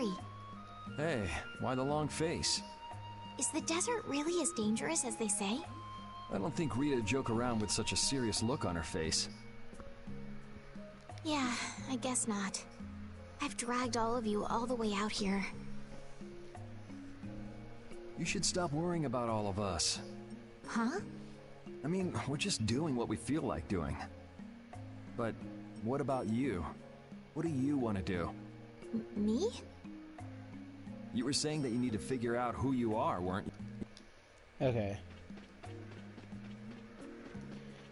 hurry. Hey, why the long face? Is the desert really as dangerous as they say? I don't think Rita joke around with such a serious look on her face. Yeah, I guess not. I've dragged all of you all the way out here. You should stop worrying about all of us. Huh? I mean, we're just doing what we feel like doing. But what about you? What do you want to do? Me? You were saying that you need to figure out who you are, weren't you? Okay.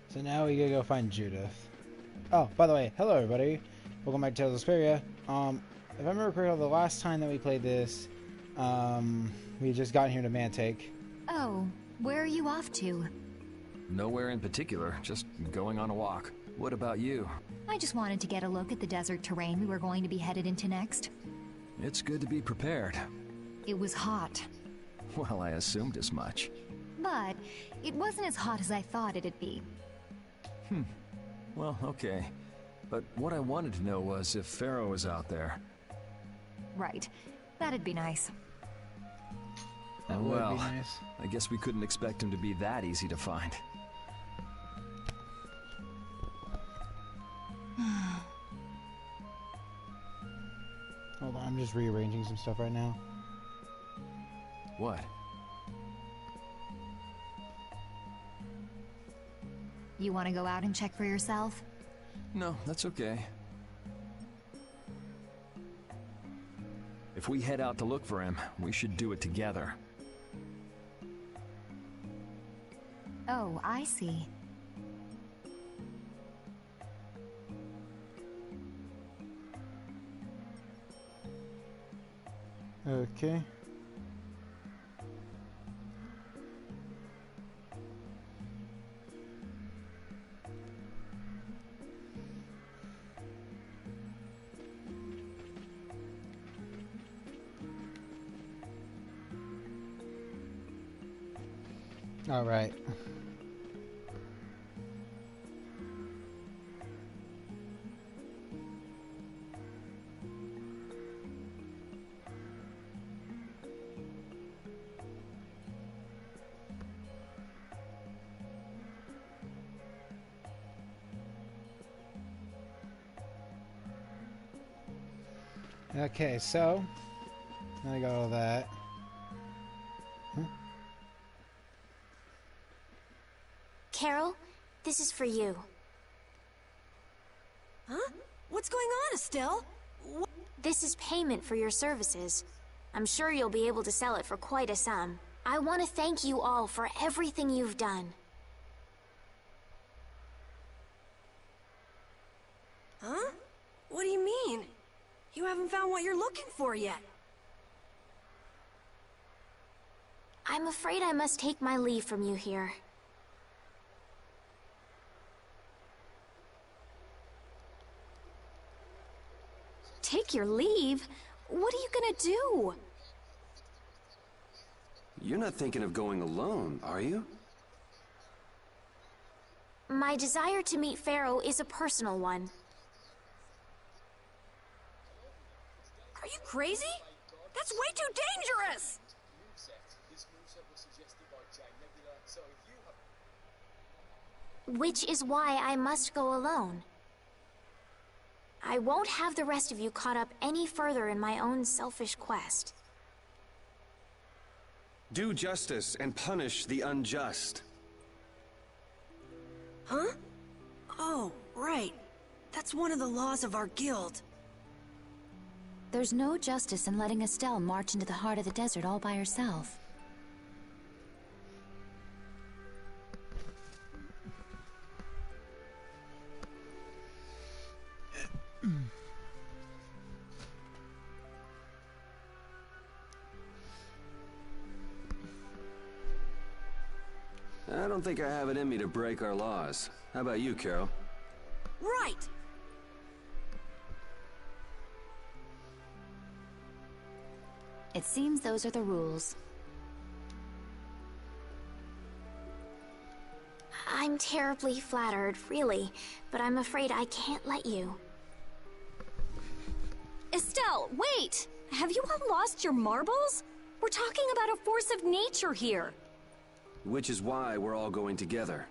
So now we gotta go find Judith. Oh, by the way, hello everybody. Welcome back to Tales of Vesperia. If I remember correctly, the last time that we played this, we had just gotten here to Mantake. Oh, where are you off to? Nowhere in particular, just going on a walk. What about you? I just wanted to get a look at the desert terrain we were going to be headed into next. It's good to be prepared. It was hot. Well, I assumed as much. But it wasn't as hot as I thought it'd be. Well, okay. But what I wanted to know was if Pharaoh was out there. Right. That'd be nice. That would Well, be nice. I guess we couldn't expect him to be that easy to find. Hold on, I'm just rearranging some stuff right now. What? You want to go out and check for yourself? No, that's okay. If we head out to look for him, we should do it together. Oh, I see. Okay. All right. Okay, so I got all that. Carol, this is for you. Huh? What's going on, Estelle? This is payment for your services. I'm sure you'll be able to sell it for quite a sum. I want to thank you all for everything you've done. Huh? What do you mean? You haven't found what you're looking for yet. I'm afraid I must take my leave from you here. Take your leave? What are you gonna do? You're not thinking of going alone, are you? My desire to meet Pharaoh is a personal one. Are you crazy? That's way too dangerous! Which is why I must go alone. I won't have the rest of you caught up any further in my own selfish quest. Do justice and punish the unjust. Huh? Oh, right. That's one of the laws of our guild. There's no justice in letting Estelle march into the heart of the desert all by herself. I don't think I have it in me to break our laws. How about you, Carol? Right! It seems those are the rules. I'm terribly flattered, really, but I'm afraid I can't let you. Estelle, wait! Have you all lost your marbles? We're talking about a force of nature here. Which is why we're all going together.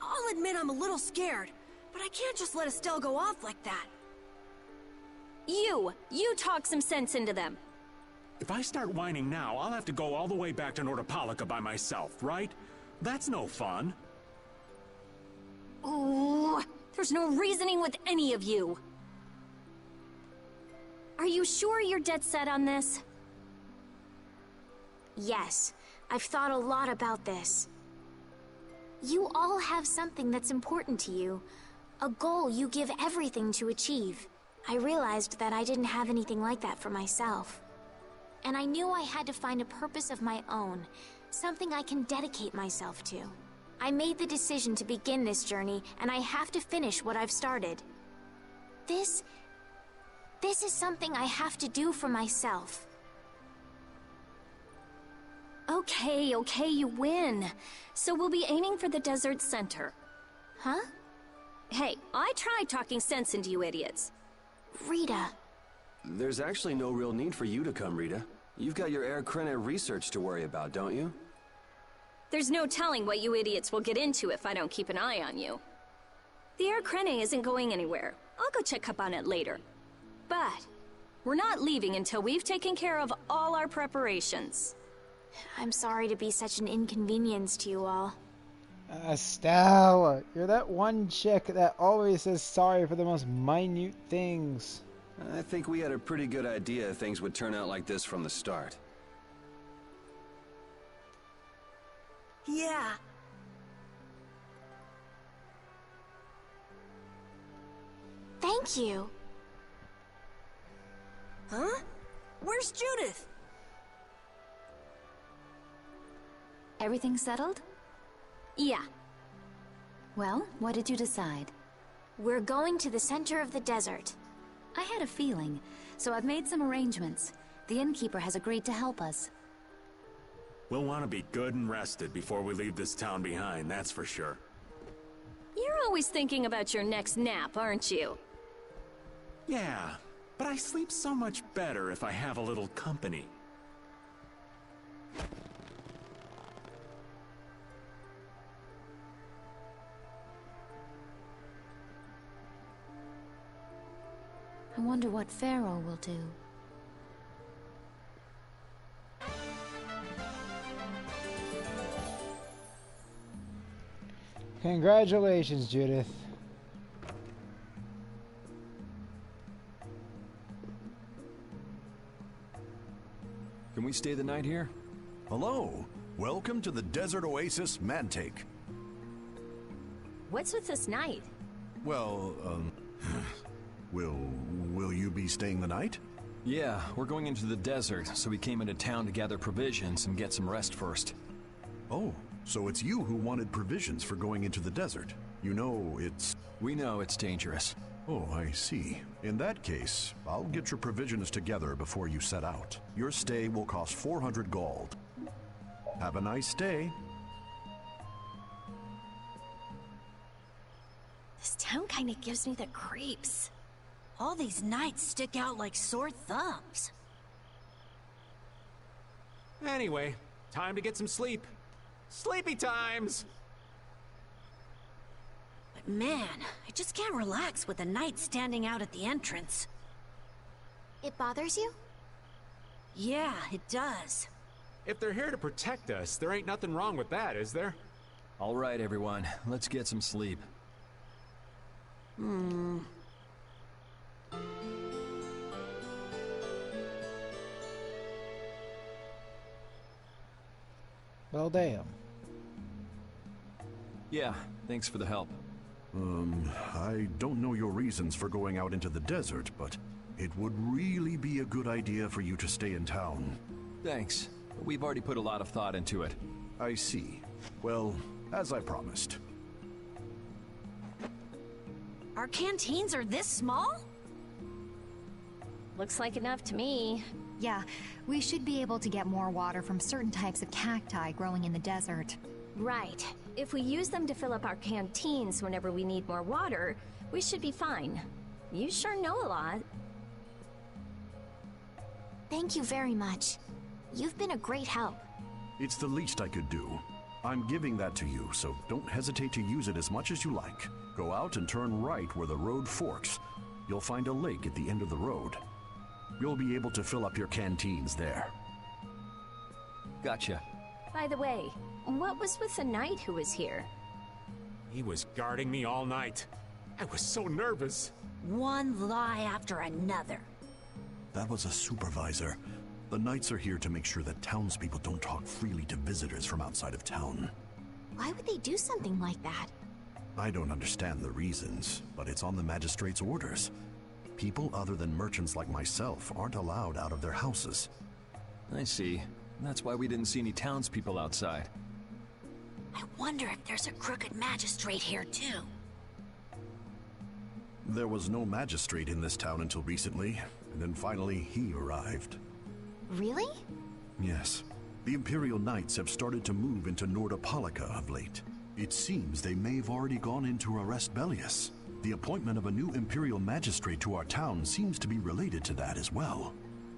I'll admit I'm a little scared, but I can't just let Estelle go off like that. You talk some sense into them. If I start whining now, I'll have to go all the way back to Nordopolica by myself, right? That's no fun. Ooh, there's no reasoning with any of you. Are you sure you're dead set on this? Yes, I've thought a lot about this. You all have something that's important to you. A goal you give everything to achieve. I realized that I didn't have anything like that for myself. And I knew I had to find a purpose of my own, something I can dedicate myself to. I made the decision to begin this journey, and I have to finish what I've started. This is something I have to do for myself. Okay, you win. So we'll be aiming for the desert center. Huh? Hey, I tried talking sense into you idiots. Rita. There's actually no real need for you to come, Rita. You've got your Air Krene research to worry about, don't you? There's no telling what you idiots will get into if I don't keep an eye on you. The Air Krene isn't going anywhere. I'll go check up on it later. But we're not leaving until we've taken care of all our preparations. I'm sorry to be such an inconvenience to you all. Estelle, you're that one chick that always says sorry for the most minute things. I think we had a pretty good idea things would turn out like this from the start. Yeah. Thank you. Huh? Where's Judith? Everything settled? Yeah. Well, what did you decide? We're going to the center of the desert. I had a feeling, so I've made some arrangements. The innkeeper has agreed to help us. We'll want to be good and rested before we leave this town behind, that's for sure. You're always thinking about your next nap, aren't you? Yeah, but I sleep so much better if I have a little company. I wonder what Pharaoh will do. Congratulations, Judith. Can we stay the night here? Hello. Welcome to the Desert Oasis Mantake. What's with this night? Well, will you be staying the night? Yeah, we're going into the desert, so we came into town to gather provisions and get some rest first. Oh, so it's you who wanted provisions for going into the desert. You know, it's... We know it's dangerous. Oh, I see. In that case, I'll get your provisions together before you set out. Your stay will cost 400 gold. Have a nice day. This town kind of gives me the creeps. All these nights stick out like sore thumbs. Anyway, time to get some sleep. Sleepy times! But man, I just can't relax with the night standing out at the entrance. It bothers you? Yeah, it does. If they're here to protect us, there ain't nothing wrong with that, is there? All right, everyone, let's get some sleep. Well, damn. Yeah, thanks for the help. I don't know your reasons for going out into the desert, but it would really be a good idea for you to stay in town. Thanks. We've already put a lot of thought into it. I see. Well, as I promised. Our canteens are this small? Looks like enough to me. Yeah, we should be able to get more water from certain types of cacti growing in the desert. Right. If we use them to fill up our canteens whenever we need more water, we should be fine. You sure know a lot. Thank you very much. You've been a great help. It's the least I could do. I'm giving that to you, so don't hesitate to use it as much as you like. Go out and turn right where the road forks. You'll find a lake at the end of the road. You'll be able to fill up your canteens there. Gotcha. By the way, what was with the knight who was here? He was guarding me all night. I was so nervous. One lie after another. That was a supervisor. The knights are here to make sure that townspeople don't talk freely to visitors from outside of town. Why would they do something like that? I don't understand the reasons, but it's on the magistrate's orders. People other than merchants like myself aren't allowed out of their houses. I see. That's why we didn't see any townspeople outside. I wonder if there's a crooked magistrate here too. There was no magistrate in this town until recently, and then finally he arrived. Really? Yes. The Imperial Knights have started to move into Nordopolica of late. It seems they may have already gone in to arrest Bellius. The appointment of a new Imperial Magistrate to our town seems to be related to that as well.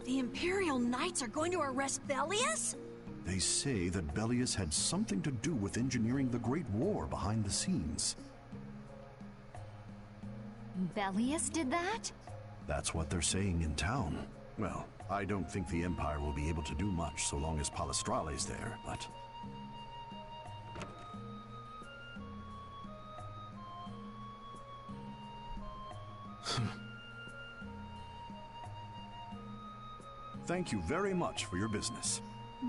The Imperial Knights are going to arrest Bellius? They say that Bellius had something to do with engineering the Great War behind the scenes. Bellius did that? That's what they're saying in town. Well, I don't think the Empire will be able to do much so long as Palestrale's there, but... Thank you very much for your business.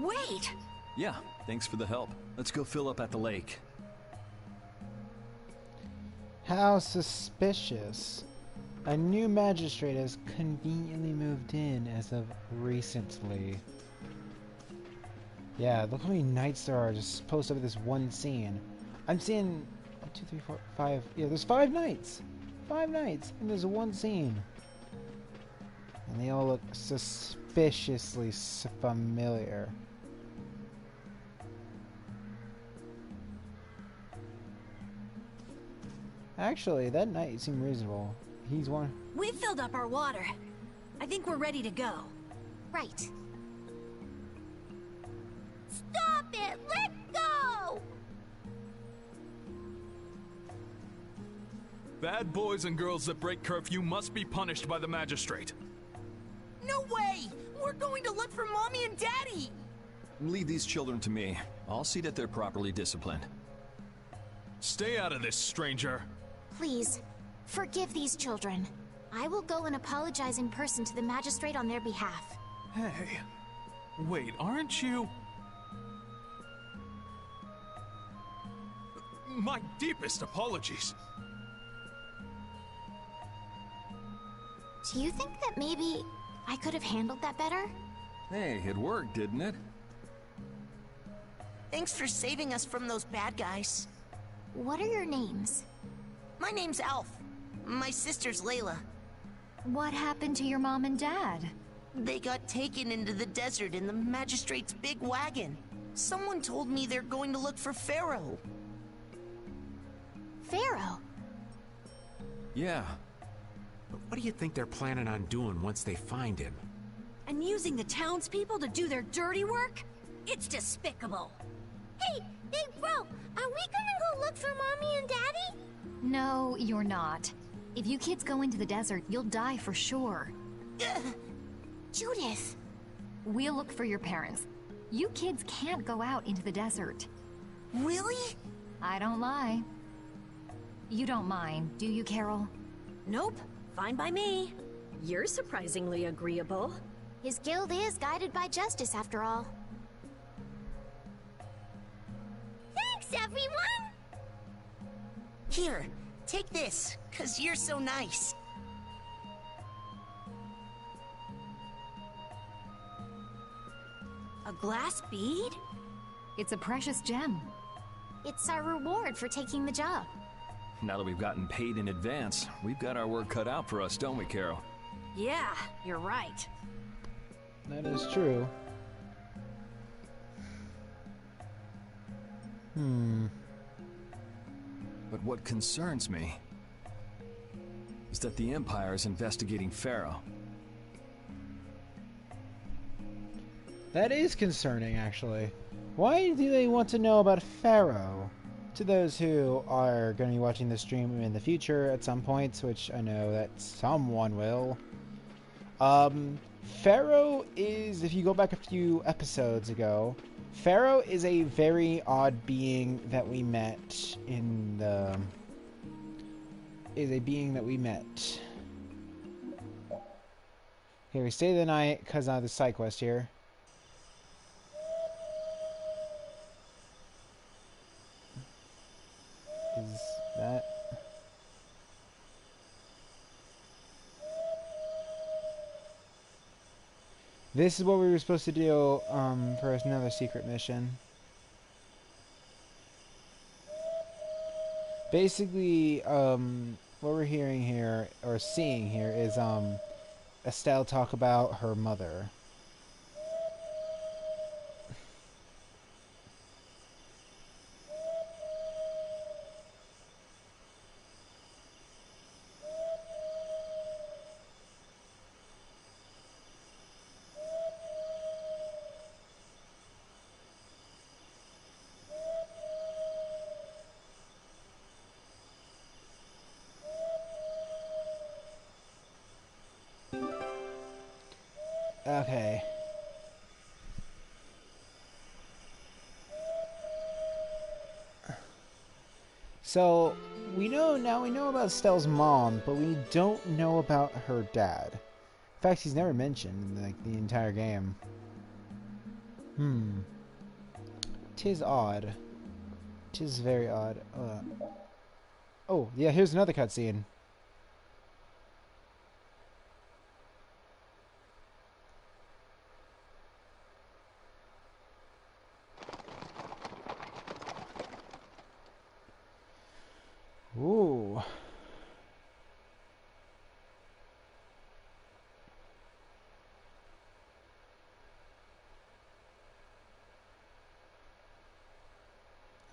Wait! Yeah, thanks for the help. Let's go fill up at the lake. How suspicious. A new magistrate has conveniently moved in as of recently. Yeah, look how many knights there are just posted over this one scene. I'm seeing 1, 2, 3, 4, 5. Yeah, there's 5 knights. 5 knights, and there's one scene. And they all look suspiciously familiar. Actually, that knight seemed reasonable. He's one. We filled up our water. I think we're ready to go. Right. Stop it! Let go! Bad boys and girls that break curfew must be punished by the magistrate. No way! We're going to look for Mommy and Daddy! Leave these children to me. I'll see that they're properly disciplined. Stay out of this, stranger. Please, forgive these children. I will go and apologize in person to the magistrate on their behalf. Hey, wait, aren't you? My deepest apologies. Do you think that maybe I could have handled that better? Hey, it worked, didn't it? Thanks for saving us from those bad guys. What are your names? My name's Alf. My sister's Layla. What happened to your mom and dad? They got taken into the desert in the magistrate's big wagon. Someone told me they're going to look for Pharaoh. Pharaoh? Yeah. But what do you think they're planning on doing once they find him? And using the townspeople to do their dirty work? It's despicable. Hey, bro, are we gonna go look for Mommy and Daddy? No, you're not. If you kids go into the desert, you'll die for sure. Judith! We'll look for your parents. You kids can't go out into the desert. Really? I don't lie. You don't mind, do you, Carol? Nope. Fine by me. You're surprisingly agreeable. His guild is guided by justice, after all. Thanks, everyone! Here, take this, 'cause you're so nice. A glass bead? It's a precious gem. It's our reward for taking the job. Now that we've gotten paid in advance, we've got our work cut out for us, don't we, Carol? Yeah, you're right. That is true. But what concerns me is that the Empire is investigating Pharaoh. That is concerning, actually. Why do they want to know about Pharaoh? To those who are going to be watching this stream in the future at some point, which I know that someone will, Pharaoh is, if you go back a few episodes ago, Pharaoh is a very odd being that we met in the... Okay, we stay the night because of the side quest here. Is that... This is what we were supposed to do for another secret mission. Basically, what we're hearing here, or seeing here, is Estelle talk about her mother. Okay. So, we know about Estelle's mom, but we don't know about her dad. In fact, he's never mentioned in the entire game. Tis odd. Tis very odd. Oh, yeah, here's another cutscene. Ooh.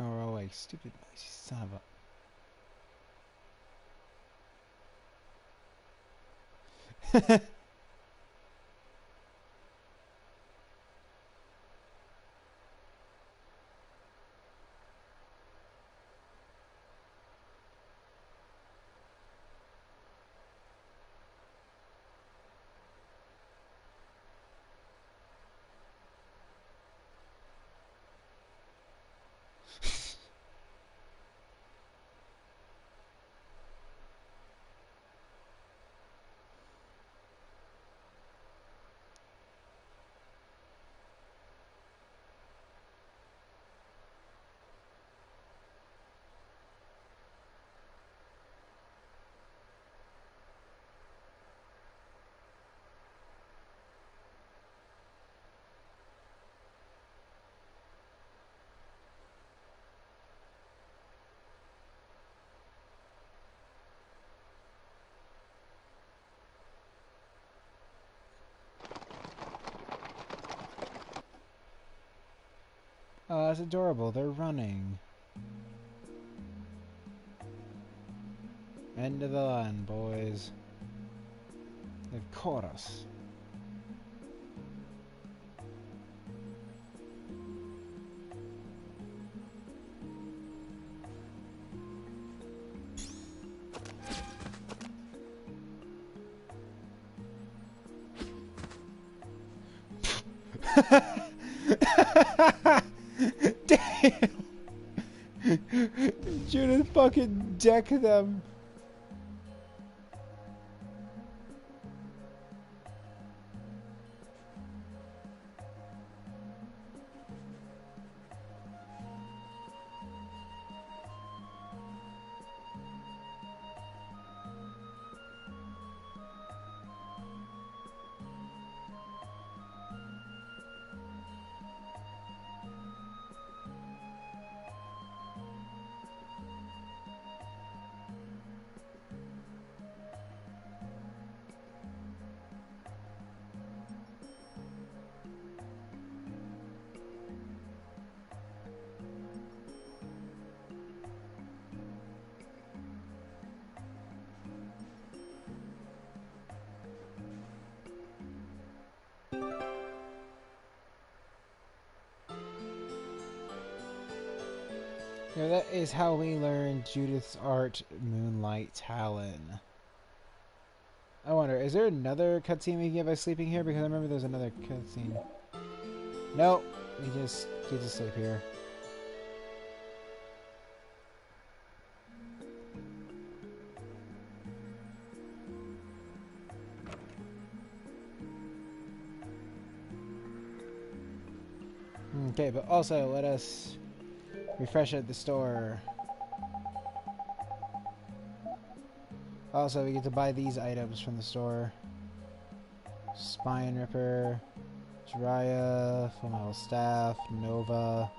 Oh, wait, stupid noise, you son of a... Oh, that's adorable. They're running. End of the line, boys. They've caught us. Damn! Judith fucking deck them. Yeah, that is how we learn Judith's art, Moonlight Talon. I wonder, is there another cutscene we can get by sleeping here? Because I remember there's another cutscene. Nope, we just get to sleep here. Okay, but also let us refresh at the store. Also, we get to buy these items from the store. Spine Ripper, Jiraiya, Full Metal Staff, Nova,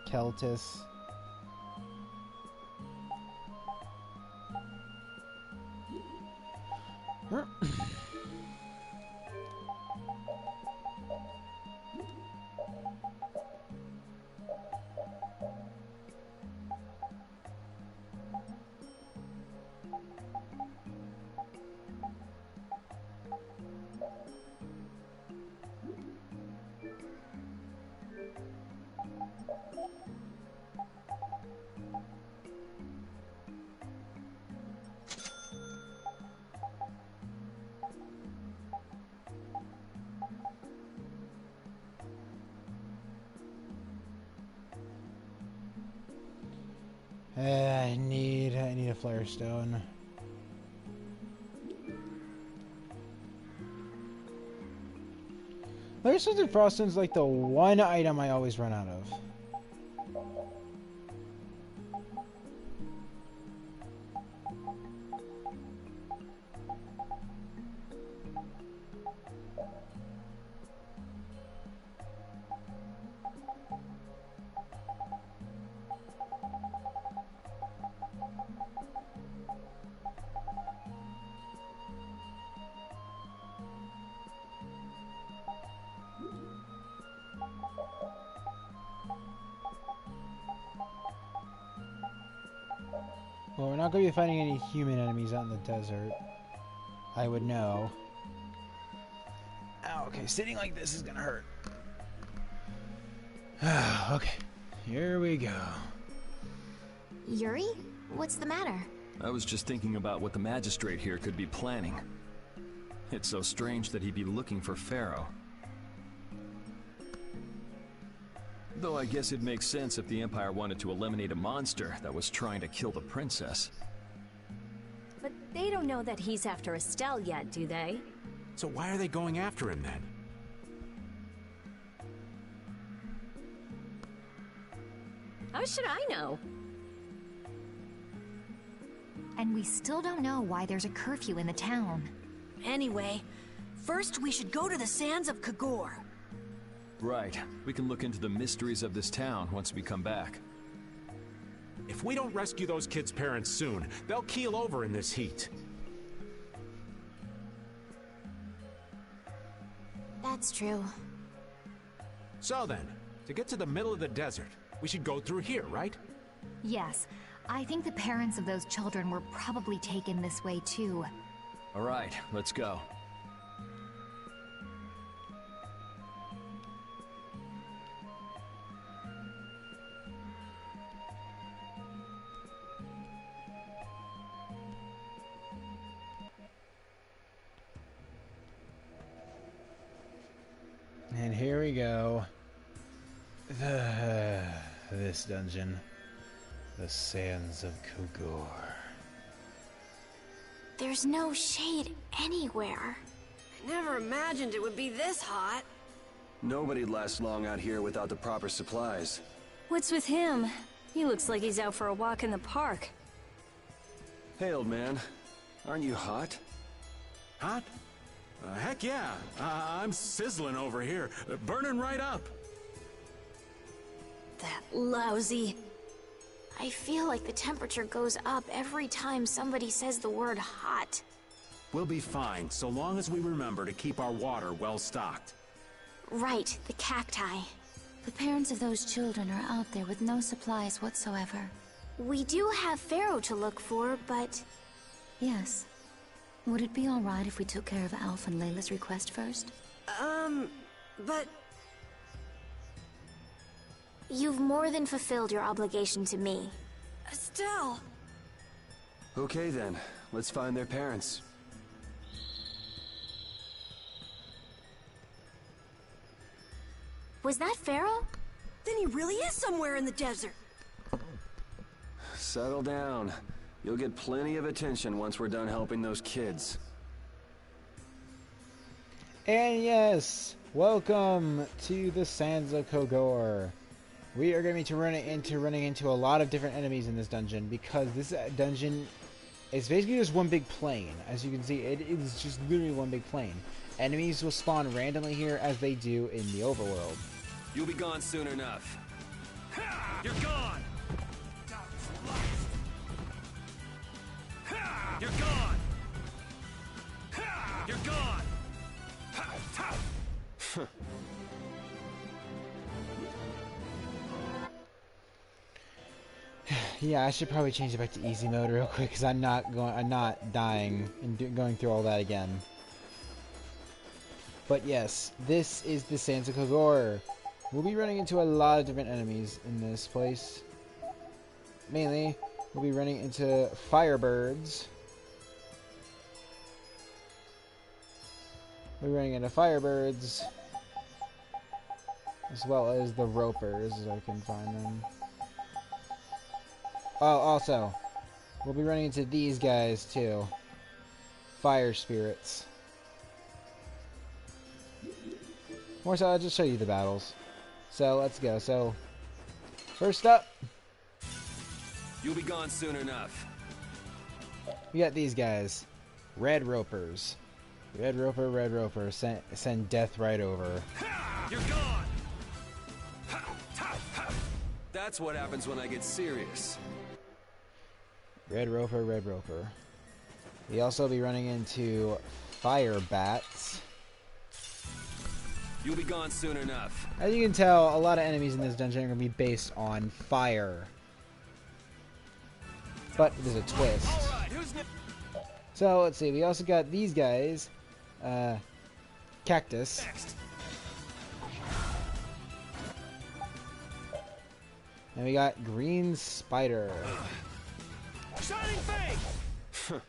Keltis. I need a flare stone. Flare stones and frost stones like the one item I always run out of. Well, we're not going to be fighting any human enemies out in the desert. I would know. Ow, okay, sitting like this is going to hurt. Okay, here we go. Yuri? What's the matter? I was just thinking about what the magistrate here could be planning. It's so strange that he'd be looking for Pharaoh. Though I guess it makes sense if the Empire wanted to eliminate a monster that was trying to kill the princess. But they don't know that he's after Estelle yet, do they? So why are they going after him then? How should I know? And we still don't know why there's a curfew in the town. Anyway, first we should go to the sands of Kagor. Right. We can look into the mysteries of this town once we come back. If we don't rescue those kids' parents soon, they'll keel over in this heat. That's true. So then, to get to the middle of the desert, we should go through here, right? Yes, I think the parents of those children were probably taken this way too. All right, let's go. And here we go. This dungeon. The sands of Kagor. There's no shade anywhere. I never imagined it would be this hot. Nobody'd last long out here without the proper supplies. What's with him? He looks like he's out for a walk in the park. Hey, old man. Aren't you hot? Hot? Heck yeah. I'm sizzling over here. Burning right up. That lousy... I feel like the temperature goes up every time somebody says the word hot. We'll be fine, so long as we remember to keep our water well stocked. Right, the cacti. The parents of those children are out there with no supplies whatsoever. We do have Pharaoh to look for, but... Yes. Would it be alright if we took care of Alph and Layla's request first? But... You've more than fulfilled your obligation to me. Estelle! Okay then, let's find their parents. Was that Pharaoh? Then he really is somewhere in the desert. Settle down. You'll get plenty of attention once we're done helping those kids. And yes, welcome to the Sands of Kogor. We are going to be running into a lot of different enemies in this dungeon because this dungeon is basically just one big plane. As you can see, it is just literally one big plane. Enemies will spawn randomly here as they do in the overworld. You'll be gone soon enough. You're gone! You're gone! You're gone! Yeah, I should probably change it back to easy mode real quick because I'm not dying and going through all that again. But yes, this is the Sands of Kogor. We'll be running into a lot of different enemies in this place. Mainly, we'll be running into Firebirds. We're running into Firebirds, as well as the Ropers, as I can find them. Oh, also, we'll be running into these guys too. Fire Spirits. More so, I'll just show you the battles. So, let's go. So, first up, You'll be gone soon enough. we got these guys. Red Ropers. Red Roper, send death right over. You're gone! That's what happens when I get serious. Red Roper. We also be running into Fire Bats. You'll be gone soon enough. As you can tell, a lot of enemies in this dungeon are going to be based on fire. But there's a twist. Alright, who's So, let's see, we also got these guys. Cactus. next? And we got Green Spider. Shining Fang!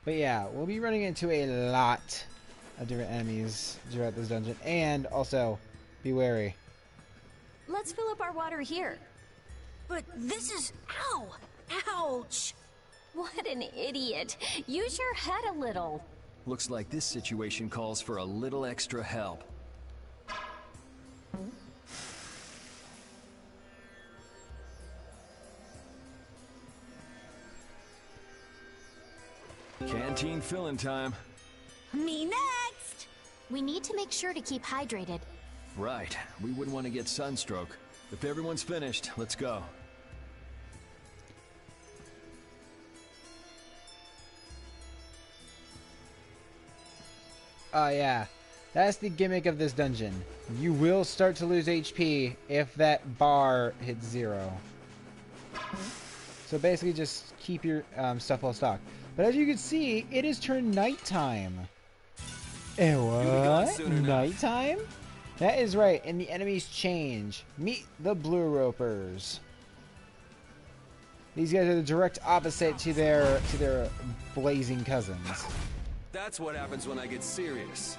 But yeah, we'll be running into a lot of different enemies throughout this dungeon. And also, be wary. Let's fill up our water here. But this is... Ow! Ouch! What an idiot. Use your head a little. Looks like this situation calls for a little extra help. Canteen filling time. Me next! We need to make sure to keep hydrated. Right. We wouldn't want to get sunstroke. If everyone's finished, let's go. Oh yeah, that's the gimmick of this dungeon. You will start to lose HP if that bar hits 0. So basically just keep your stuff well stocked. But as you can see, it is turned nighttime. What? Nighttime? That is right, and the enemies change. Meet the Blue Ropers. These guys are the direct opposite to their blazing cousins. That's what happens when I get serious.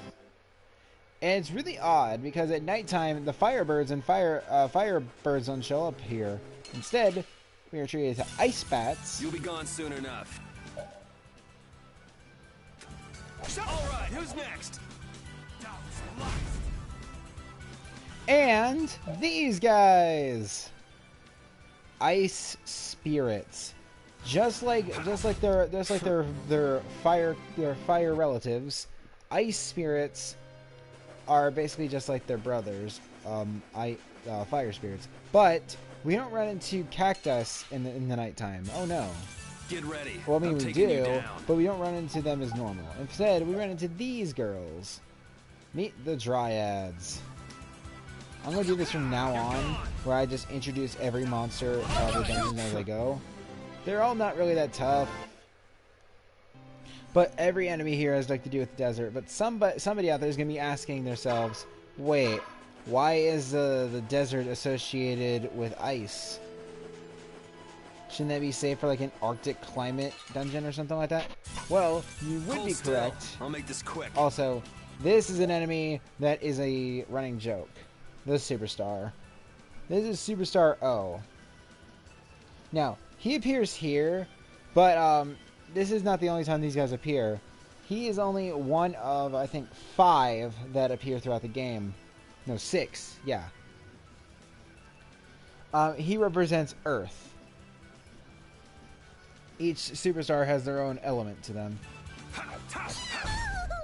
And it's really odd because at nighttime the Firebirds and Firebirds don't show up here. Instead, we are treated to Ice Bats. You'll be gone soon enough. Alright, who's next? And these guys, Ice Spirits. Just like their fire relatives, Ice Spirits are basically just like their brothers, Fire Spirits. But we don't run into Cactus in the nighttime. Oh no. Get ready. Well, I mean, I'm we taking you do, down. but we don't run into them as normal. Instead, we run into these girls. Meet the Dryads. I'm going to do this from now on, where I just introduce every monster of the dungeon as I go. They're all not really that tough. But every enemy here has like to do with the desert. But somebody out there is going to be asking themselves, wait, Why is the desert associated with ice? Shouldn't that be safe for like an Arctic climate dungeon or something like that? Well, you would be correct. I'll make this quick. Also, this is an enemy that is a running joke. The Superstar. This is Superstar O. Now, he appears here, but this is not the only time these guys appear. He is only one of, I think, 5 that appear throughout the game. No, 6, yeah. He represents Earth. Each Superstar has their own element to them.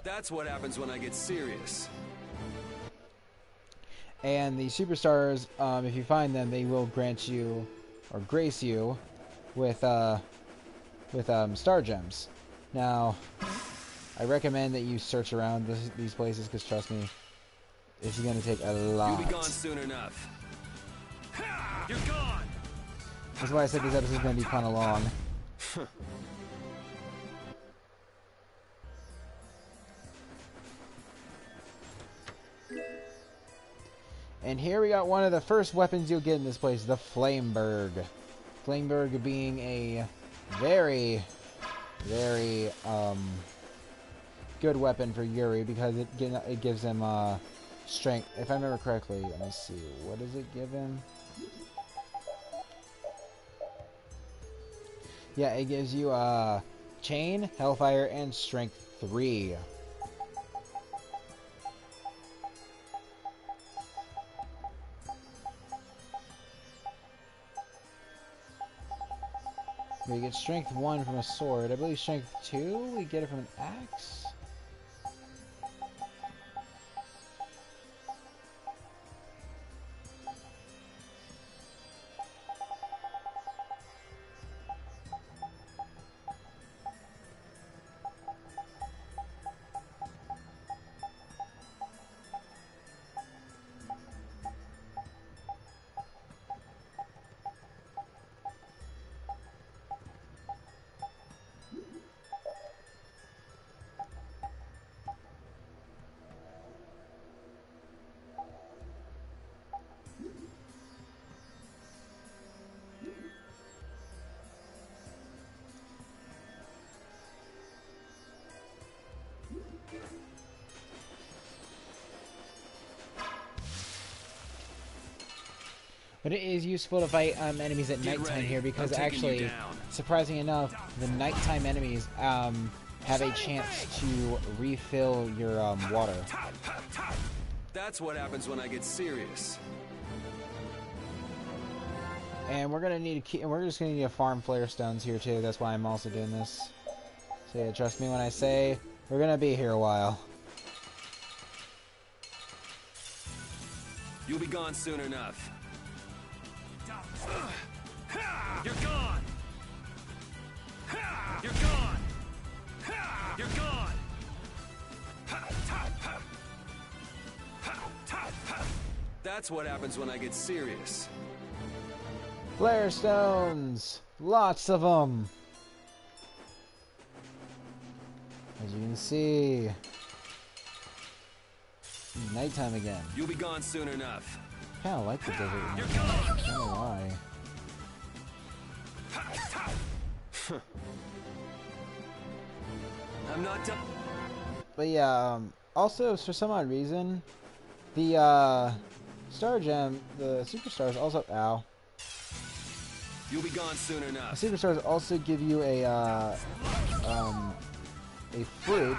That's what happens when I get serious. And the Superstars, if you find them, they will grant you, or grace you, with Star Gems. Now, I recommend that you search around these places, because trust me, it's going to take a lot. You'll be gone soon enough. You're gone! That's why I said this episode is going to be kind of long. And here we got one of the first weapons you'll get in this place, the Flameberg. Flameberg being a very, very good weapon for Yuri because it gives him strength. If I remember correctly, let me see. What does it give him? Yeah, it gives you Chain, Hellfire, and Strength 3. We get Strength 1 from a sword. I believe Strength 2 we get it from an axe. But it is useful to fight enemies at nighttime here because actually, surprising enough, the nighttime enemies have a chance to refill your water. That's what happens when I get serious. And we're gonna need we're just gonna need to farm flare stones here too. That's why I'm also doing this. So yeah, trust me when I say we're gonna be here a while. You'll be gone soon enough. You're gone! You're gone! You're gone! That's what happens when I get serious. Flare stones! Lots of them! As you can see... Nighttime again. You'll be gone soon enough. I kinda like the desert. I don't know why. I'm not done. But yeah, also for some odd reason, the Star Gem, the Superstars also You'll be gone soon enough. The Superstars also give you a fruit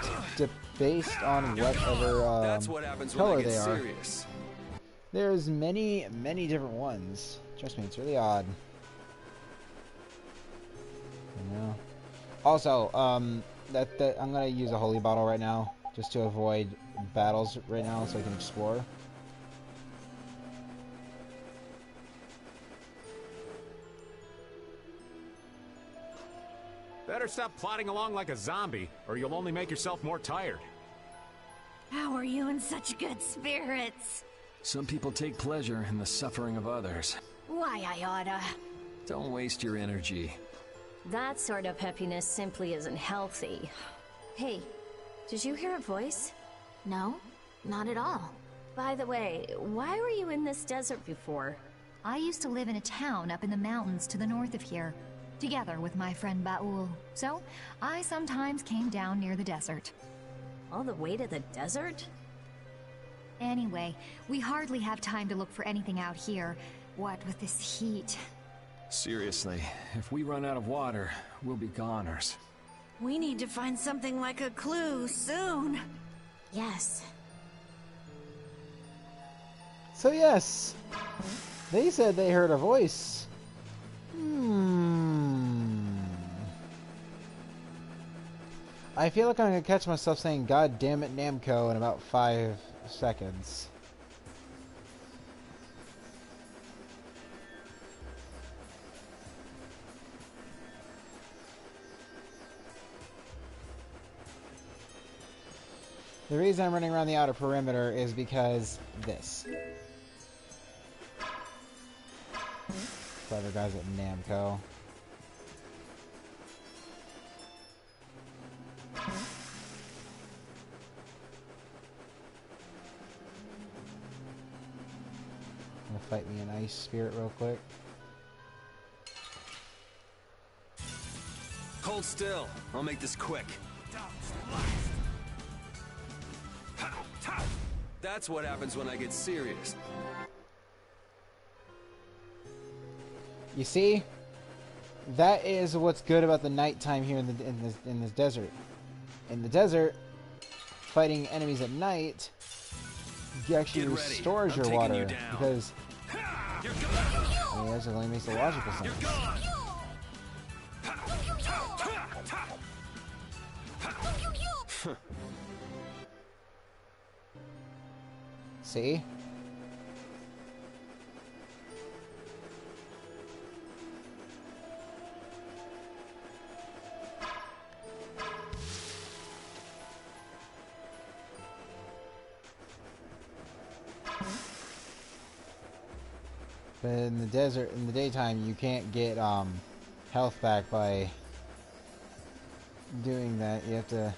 based on whatever That's what happens color when I get they are. serious. There's many different ones. Trust me, it's really odd. You know. Also, that I'm gonna use a holy bottle right now just to avoid battles right now, so I can explore. Better stop plodding along like a zombie, or you'll only make yourself more tired. How are you in such good spirits? Some people take pleasure in the suffering of others. Why, I oughta. Don't waste your energy. That sort of peppiness simply isn't healthy. Hey, did you hear a voice? No, not at all. By the way, why were you in this desert before? I used to live in a town up in the mountains to the north of here, together with my friend Baul. So, I sometimes came down near the desert. All the way to the desert? Anyway, we hardly have time to look for anything out here. What with this heat? Seriously, if we run out of water, we'll be goners. We need to find something like a clue soon. Yes. So yes, they said they heard a voice. I feel like I'm gonna catch myself saying "God damn it, Namco" in about 5 seconds. The reason I'm running around the outer perimeter is because this. Clever guys at Namco. Gonna fight me an ice spirit real quick. Hold still. I'll make this quick. That's what happens when I get serious. You see, that is what's good about the nighttime here in this desert. In the desert, fighting enemies at night actually restores your water because it only makes the logical sense. See? But in the desert, in the daytime, you can't get health back by doing that. You have to.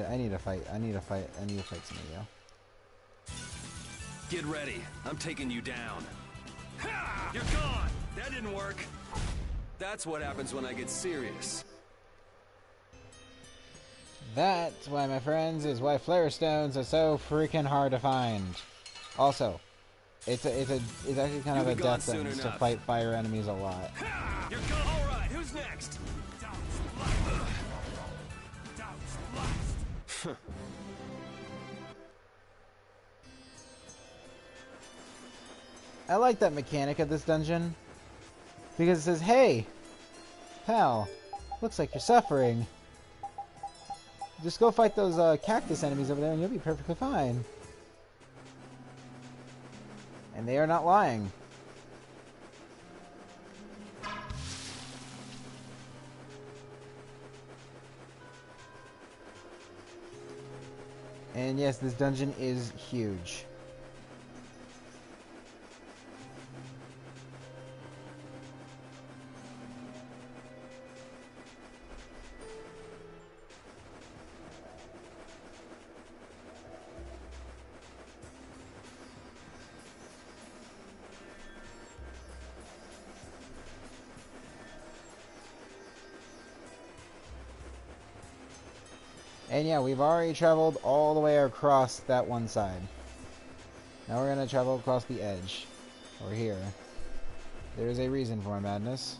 I need to fight somebody else. Get ready. I'm taking you down. You're gone. That didn't work. That's what happens when I get serious. That's why, my friends, is why flare stones are so freaking hard to find. Also, it's actually kind of a death sentence to fight fire enemies a lot. You're gone. All right. Who's next? I like that mechanic of this dungeon because it says, "Hey, pal, looks like you're suffering. Just go fight those cactus enemies over there and you'll be perfectly fine." And they are not lying. And yes, this dungeon is huge. And yeah, we've already traveled all the way across that one side. Now we're going to travel across the edge. Or here. There's a reason for my madness.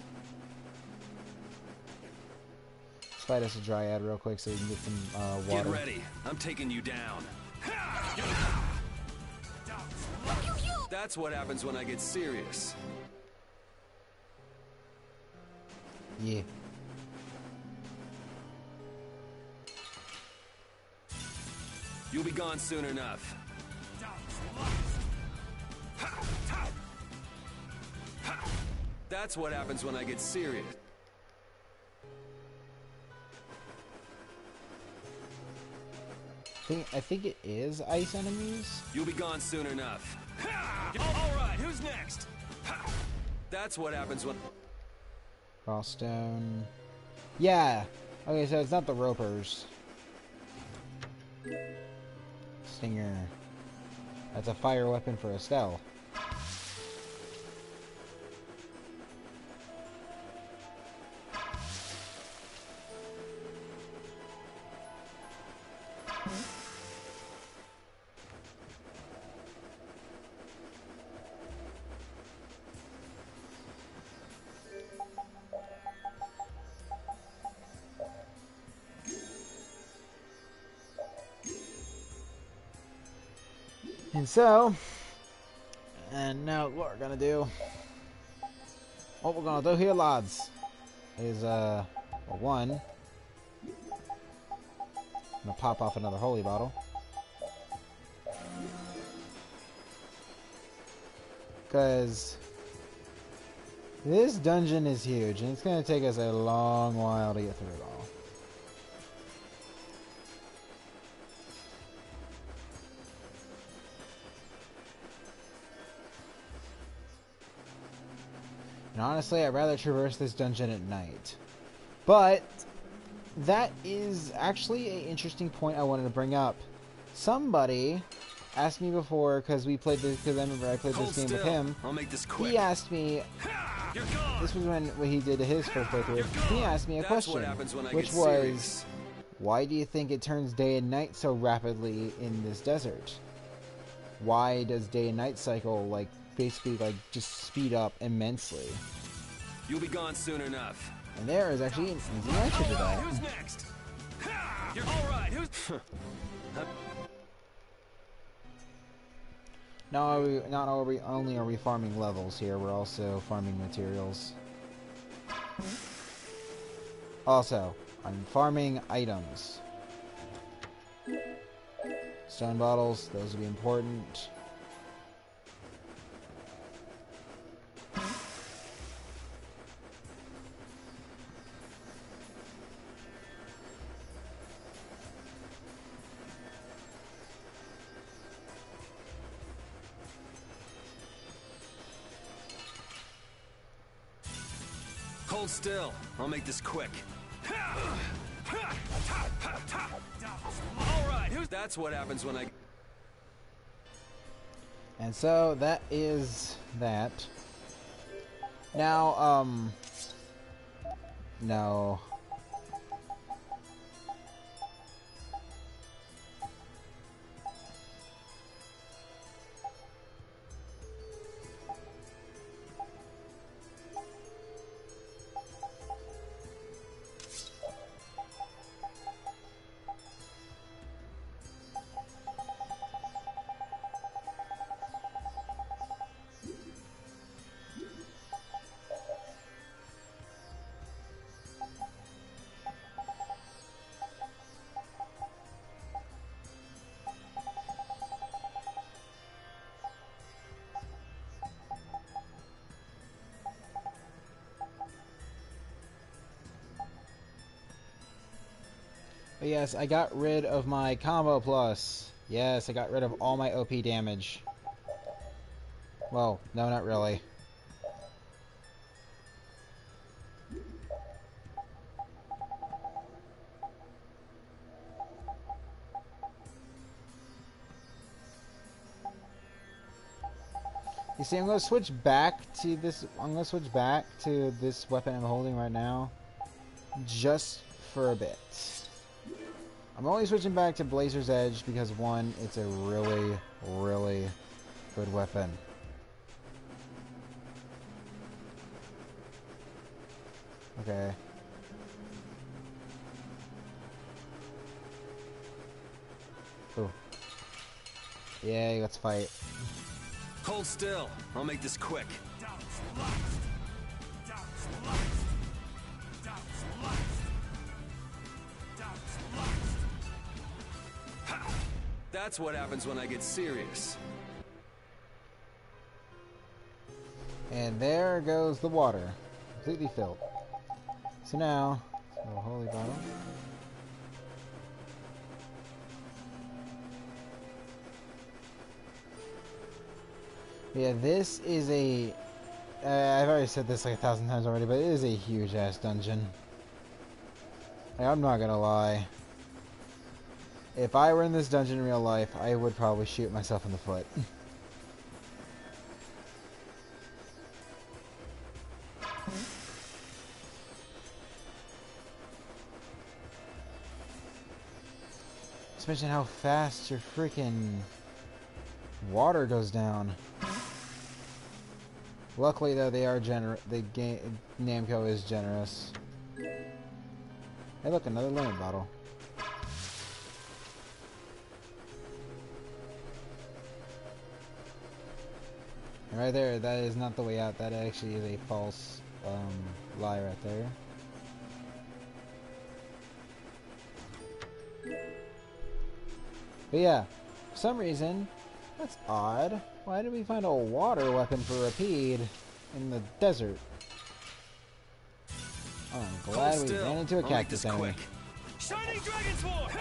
Let's fight us a dryad real quick so we can get some water. Get ready. I'm taking you down. That's what happens when I get serious. Yeah. You'll be gone soon enough. That's what happens when I get serious. I think it is ice enemies. You'll be gone soon enough. All right, who's next? That's what happens when... Crossstone. Yeah. Okay, so it's not the ropers. Stinger. That's a fire weapon for Estelle. And so, and now what we're gonna do, what we're gonna do here, lads, is, well, one, I'm gonna pop off another holy bottle. Because this dungeon is huge, and it's gonna take us a long while to get through it all. And honestly, I'd rather traverse this dungeon at night. But that is actually an interesting point I wanted to bring up. Somebody asked me before, because we played this, because I remember I played this game with him. I'll make this quick. He asked me, this was when he did his first playthrough. He asked me a question, which was, why do you think it turns day and night so rapidly in this desert? Why does day and night cycle, like, basically, like, just speed up immensely? You'll be gone soon enough. And there is actually an easy answer to that. Who's next? You're all right. Who's? Not only are we farming levels here, we're also farming materials. Also, I'm farming items. Stone bottles, those will be important. Hold still. I'll make this quick. All right, that's what happens when I... And so that is that. Now, no. But yes, I got rid of my combo plus. Yes, I got rid of all my OP damage. Well, no, not really. You see, I'm going to switch back to this. I'm going to switch back to this weapon I'm holding right now, just for a bit. I'm only switching back to Blazer's Edge because, one, it's a really, really good weapon. Okay. Ooh. Yay, let's fight. Hold still. I'll make this quick. That's what happens when I get serious. And there goes the water. Completely filled. So now, a holy bottle. Yeah, this is a... I've already said this like 1,000 times already, but it is a huge-ass dungeon. Like, I'm not gonna lie. If I were in this dungeon in real life, I would probably shoot myself in the foot. Just mention how fast your freaking water goes down. Luckily, though, they are Namco is generous. Hey, look, another lemon bottle. And right there, that is not the way out. That actually is a false lie right there. But yeah, for some reason, that's odd. Why did we find a water weapon for Rapide in the desert? Oh, I'm glad we ran into a cactus enemy. Shining Dragon Sword!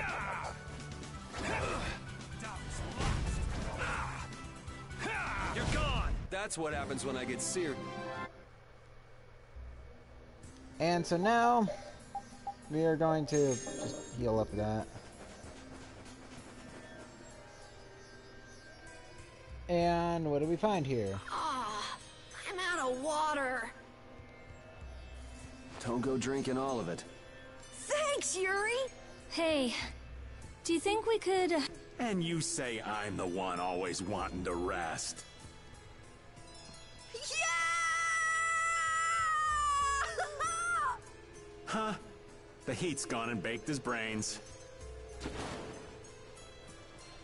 You're gone! That's what happens when I get seared. And so now, we are going to just heal up that. And what do we find here? Ah, I'm out of water. Don't go drinking all of it. Thanks, Yuri. Hey, do you think we could... And you say I'm the one always wanting to rest. Huh? The heat's gone and baked his brains.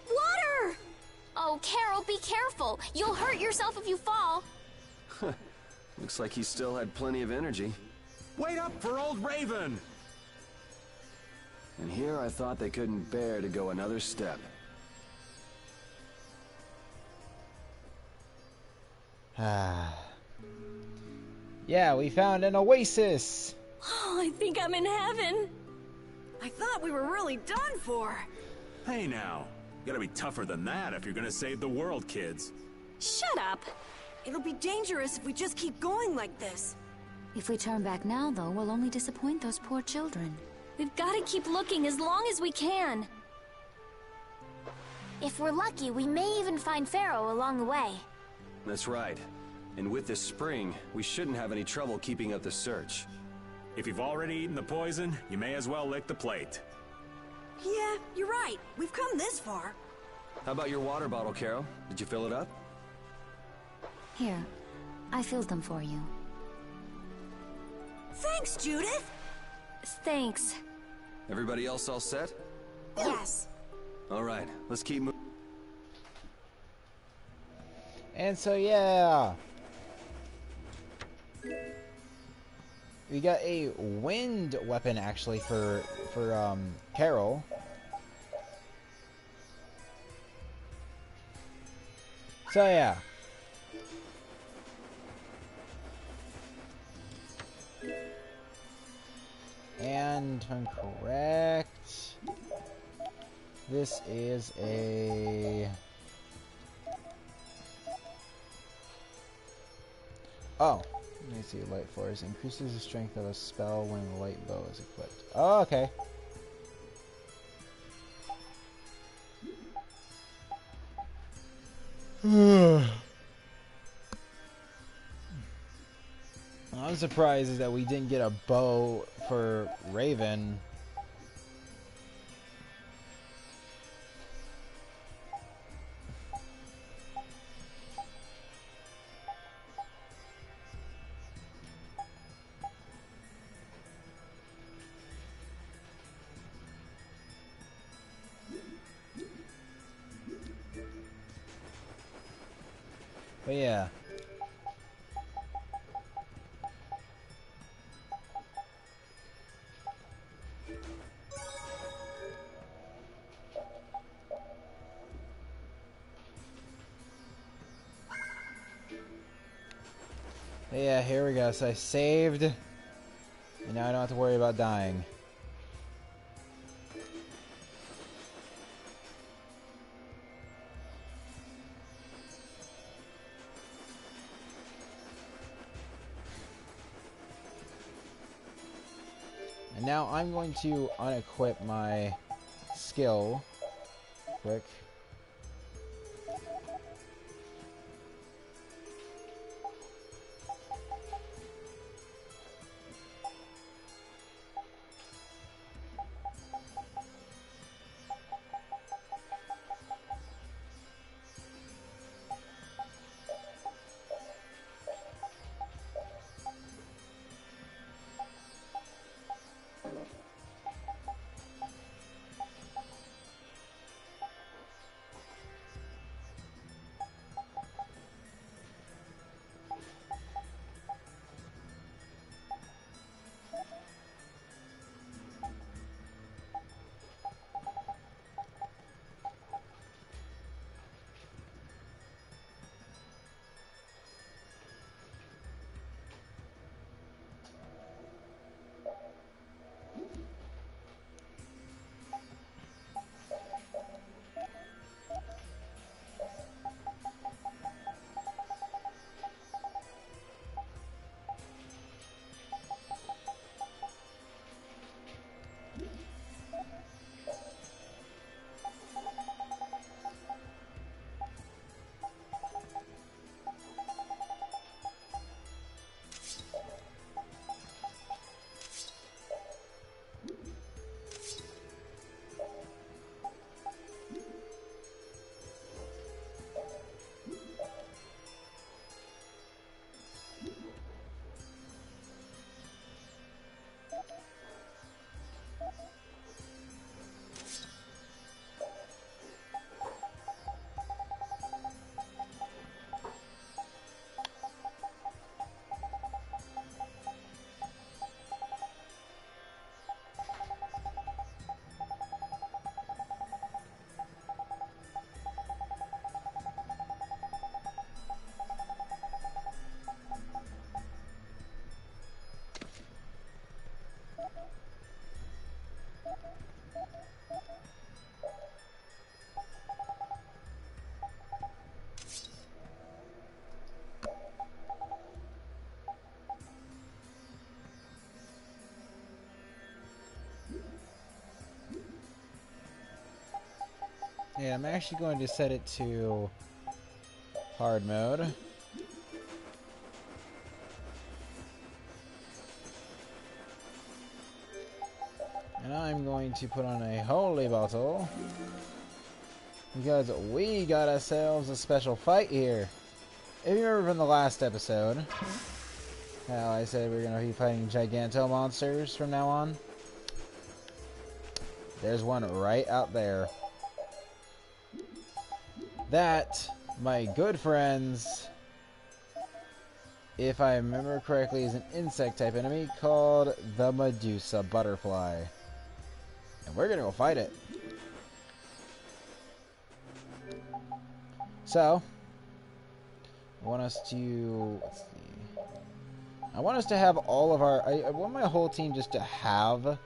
Water! Oh, Carol, be careful. You'll hurt yourself if you fall. Looks like he still had plenty of energy. Wait up for old Raven! And here I thought they couldn't bear to go another step. Yeah, we found an oasis! Oh, I think I'm in heaven. I thought we were really done for. Hey now, you gotta be tougher than that if you're gonna save the world, kids. Shut up. It'll be dangerous if we just keep going like this. If we turn back now, though, we'll only disappoint those poor children. We've got to keep looking as long as we can. If we're lucky, we may even find Pharaoh along the way. That's right. And with this spring, we shouldn't have any trouble keeping up the search. If you've already eaten the poison, you may as well lick the plate. Yeah, you're right. We've come this far. How about your water bottle, Carol? Did you fill it up? Here, I filled them for you. Thanks, Judith! Thanks. Everybody else all set? Yes. All right, let's keep moving. And so, yeah. We got a wind weapon, actually, for Carol. So, yeah. And if I'm correct, this is a... Oh, let me see. Light force increases the strength of a spell when the light bow is equipped. Oh, okay. I'm surprised is that we didn't get a bow for Raven. But yeah. But yeah, here we go. So I saved, and now I don't have to worry about dying. And now I'm going to unequip my skill quick. Yeah, I'm actually going to set it to hard mode. And I'm going to put on a holy bottle, because we got ourselves a special fight here. If you remember from the last episode, how I said we're going to be fighting Giganto monsters from now on. There's one right out there. That, my good friends, if I remember correctly, is an insect-type enemy called the Medusa butterfly. And we're gonna go fight it. So, I want us to... let's see. I want us to have all of our... I want my whole team just to have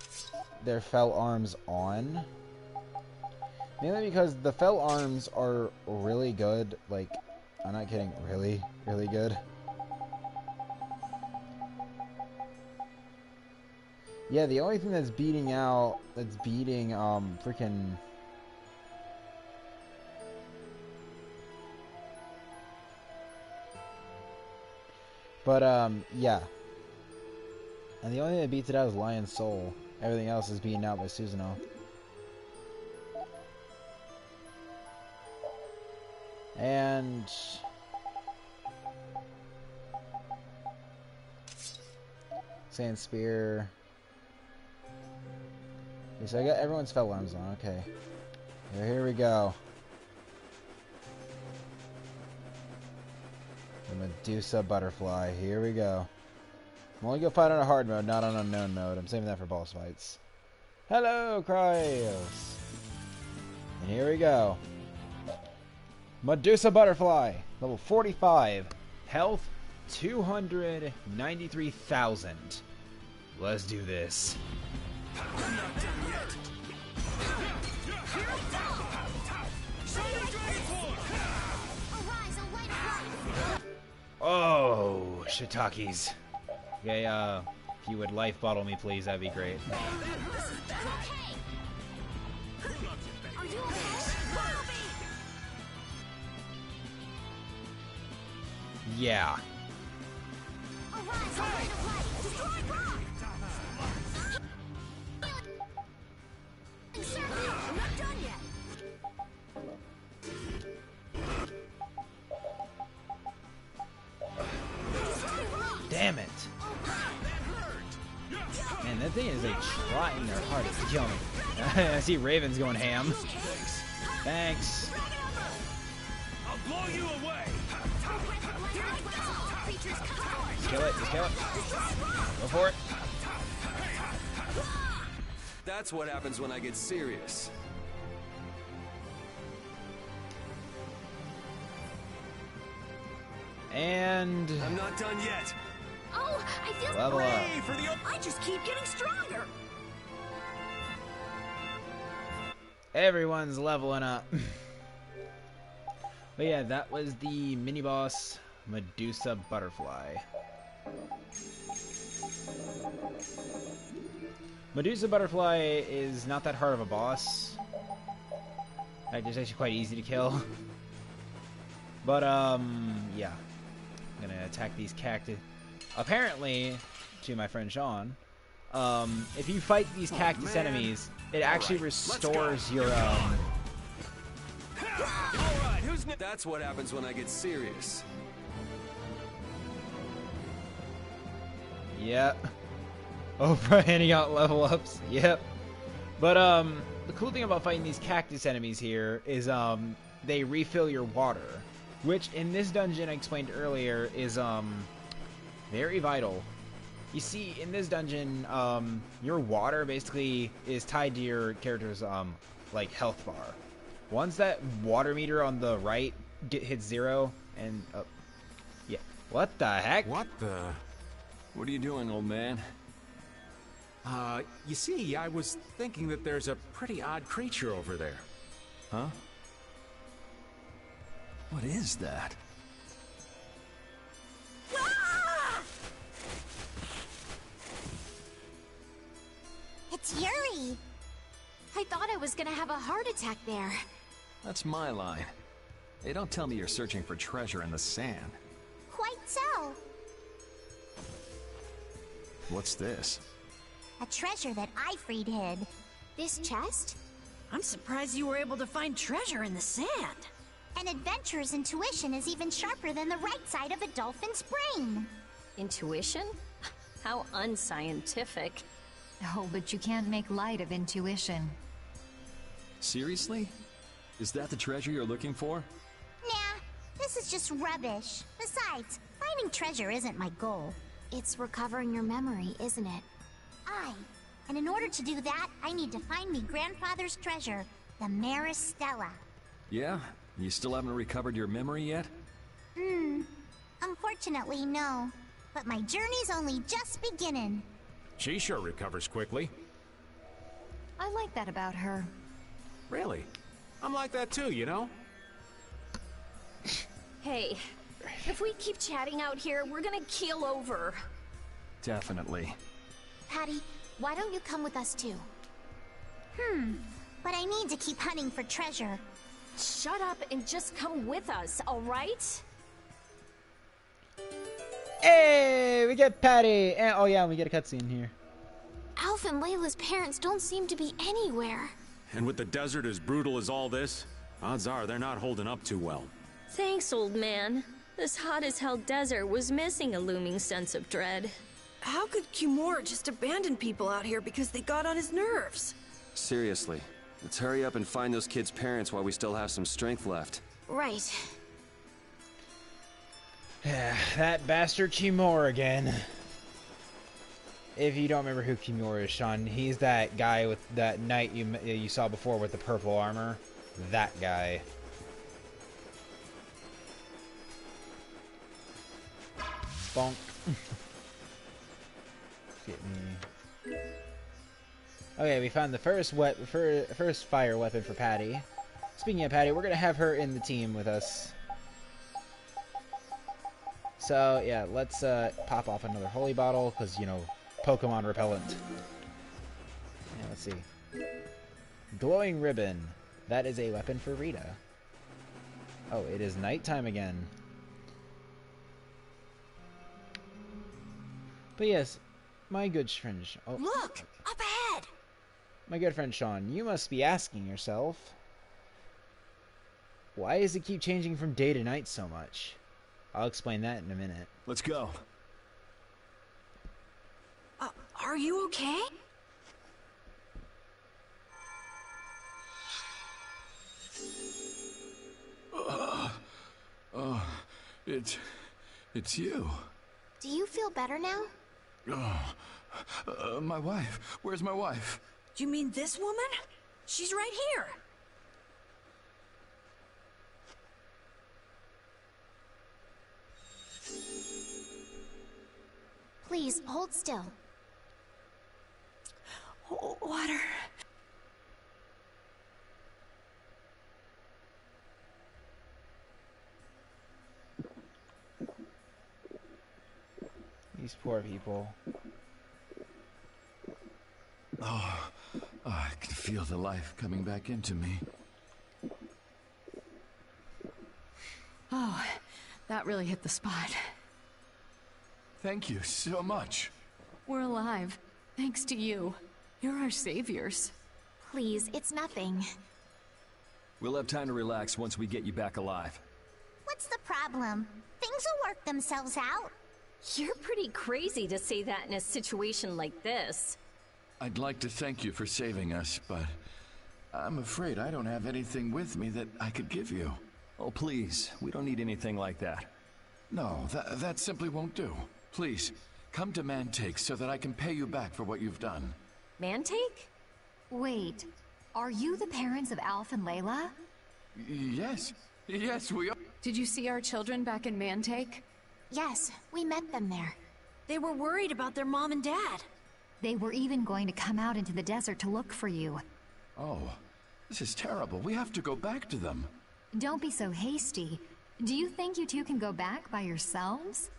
their fell arms on. Mainly because the fell arms are really good. Like, I'm not kidding. Really, really good. Yeah, the only thing that's beating freaking... But, yeah. And the only thing that beats it out is Lion's Soul. Everything else is beaten out by Susanoo. And... Sand Spear. Okay, so I got everyone's fell arms on. Okay. Here we go. The Medusa butterfly. Here we go. I'm only gonna fight on a hard mode, not on unknown mode. I'm saving that for boss fights. Hello, Cryos. And here we go. Medusa butterfly, level 45, health 293,000. Let's do this. I'm not done yet. Oh, shiitakes. Okay, if you would life bottle me, please, that'd be great. Are you okay? Yeah. Damn it. Man, that thing is like trying their hardest to kill me. I see Raven's going ham. Thanks. I'll blow you away. Just kill it, just kill it. Go for it. That's what happens when I get serious. And I'm not done yet. Oh, I feel level up. For the I just keep getting stronger. Everyone's leveling up. But yeah, that was the mini boss Medusa Butterfly. Medusa Butterfly is not that hard of a boss. It's actually quite easy to kill. But yeah. I'm gonna attack these cactus. Apparently, to my friend Sean, if you fight these cactus enemies, it actually restores your That's what happens when I get serious. Yep. Oprah handing out level ups. Yep. But the cool thing about fighting these cactus enemies here is they refill your water, which in this dungeon I explained earlier is very vital. You see, in this dungeon, your water basically is tied to your character's like health bar. Once that water meter on the right hits 0, and yeah, what the heck? What the? What are you doing, old man? You see, I was thinking that there's a pretty odd creature over there. Huh? What is that? It's Yuri. I thought I was gonna have a heart attack there. That's my line. Hey, don't tell me you're searching for treasure in the sand. Quite so. What's this? A treasure that Ifrid hid. This chest? I'm surprised you were able to find treasure in the sand. An adventurer's intuition is even sharper than the right side of a dolphin's brain. Intuition? How unscientific. Oh, but you can't make light of intuition. Seriously? Is that the treasure you're looking for? Nah, this is just rubbish. Besides, finding treasure isn't my goal. It's recovering your memory, isn't it? Aye. And in order to do that, I need to find me grandfather's treasure, the Maris Stella. Yeah? You still haven't recovered your memory yet? Unfortunately, no. But my journey's only just beginning. She sure recovers quickly. I like that about her. Really? I'm like that too, you know? Hey, if we keep chatting out here, we're gonna keel over. Definitely. Patty, why don't you come with us too? But I need to keep hunting for treasure. Shut up and just come with us, alright? Hey, we get Patty! And, oh yeah, we get a cutscene here. Alf and Layla's parents don't seem to be anywhere. And with the desert as brutal as all this, odds are they're not holding up too well. Thanks, old man. This hot-as-hell desert was missing a looming sense of dread. How could Kimura just abandon people out here because they got on his nerves? Seriously, let's hurry up and find those kids' parents while we still have some strength left. Right. That bastard Kimura again. If you don't remember who Kimura is, Sean, he's that guy with that knight you saw before with the purple armor. That guy. Bonk. Get me. Okay, we found the first fire weapon for Patty. Speaking of Patty, we're gonna have her in the team with us. So yeah, let's pop off another holy bottle because you know Pokemon repellent. Yeah, let's see. Glowing ribbon. That is a weapon for Rita. Oh, it is nighttime again. But yes, my good friend... Oh, Look! Up ahead! my good friend Sean, you must be asking yourself, why does it keep changing from day to night so much? I'll explain that in a minute. Let's go. Are you okay? It's you. Do you feel better now? My wife. Where's my wife? Do you mean this woman? She's right here. Please, hold still. Water. These poor people. Oh, I can feel the life coming back into me. Oh, that really hit the spot. Thank you so much. We're alive, thanks to you. You're our saviors. Please, it's nothing. We'll have time to relax once we get you back alive. What's the problem? Things will work themselves out. You're pretty crazy to say that in a situation like this. I'd like to thank you for saving us, but I'm afraid I don't have anything with me that I could give you. Oh, please. We don't need anything like that. No, that simply won't do. Please, come to Mantake so that I can pay you back for what you've done. Mantake? Wait, are you the parents of Alf and Layla? Yes. Yes, we are. Did you see our children back in Mantake? Yes, we met them there. They were worried about their mom and dad. They were even going to come out into the desert to look for you. Oh, this is terrible. We have to go back to them. Don't be so hasty. Do you think you two can go back by yourselves?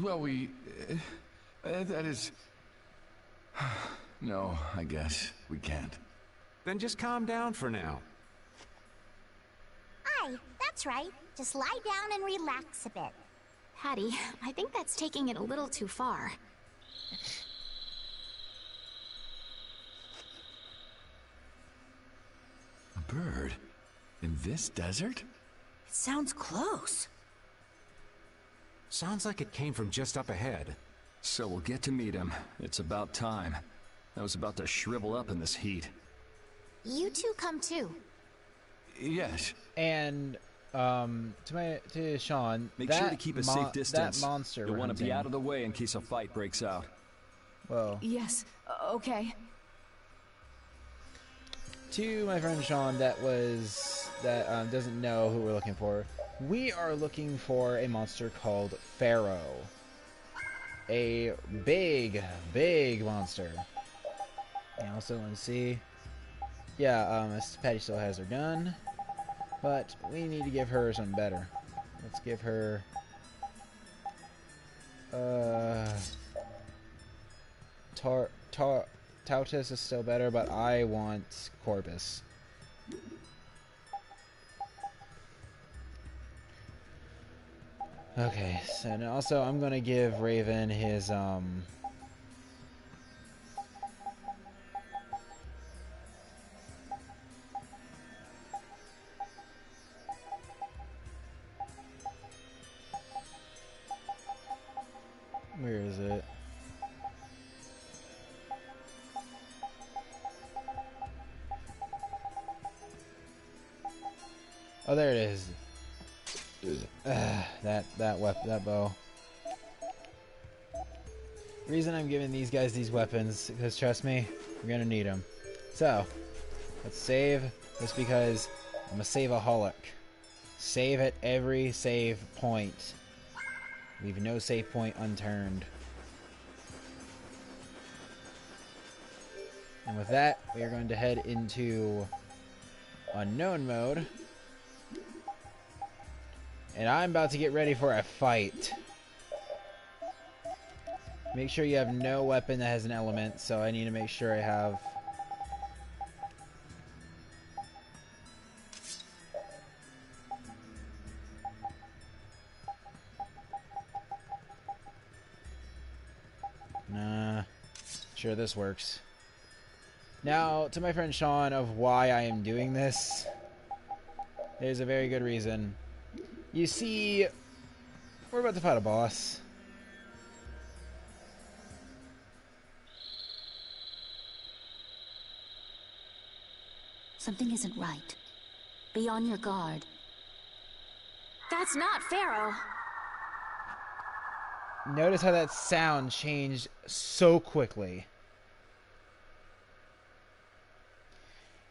Well, that is... No, I guess we can't. Then just calm down for now. Aye, that's right. Just lie down and relax a bit. Hattie, I think that's taking it a little too far. A bird? In this desert? It sounds close. Sounds like it came from just up ahead. So we'll get to meet him. It's about time. I was about to shrivel up in this heat. You two come too. Yes. And to Sean, make sure to keep a safe distance. That monster. You'll want to be out of the way in case a fight breaks out. Whoa. Yes, okay. To my friend Sean, that doesn't know who we're looking for. We are looking for a monster called Pharaoh. A big monster. And also, let's see. Yeah, Patty still has her gun, but we need to give her something better. Let's give her. Tautus is still better, but I want Corvus. Okay, so and also I'm gonna give Raven his where is it? Oh, there it is. That bow. The reason I'm giving these guys these weapons, because trust me, we're gonna need them. So, let's save, just because I'm a save-aholic. Save at every save point. Leave no save point unturned. And with that, we are going to head into unknown mode. And I'm about to get ready for a fight. Make sure you have no weapon that has an element, so I need to make sure I have... Sure, this works. Now, to my friend Sean of why I am doing this, there's a very good reason. You see, we're about to fight a boss. Something isn't right. Be on your guard. That's not Pharaoh. Notice how that sound changed so quickly.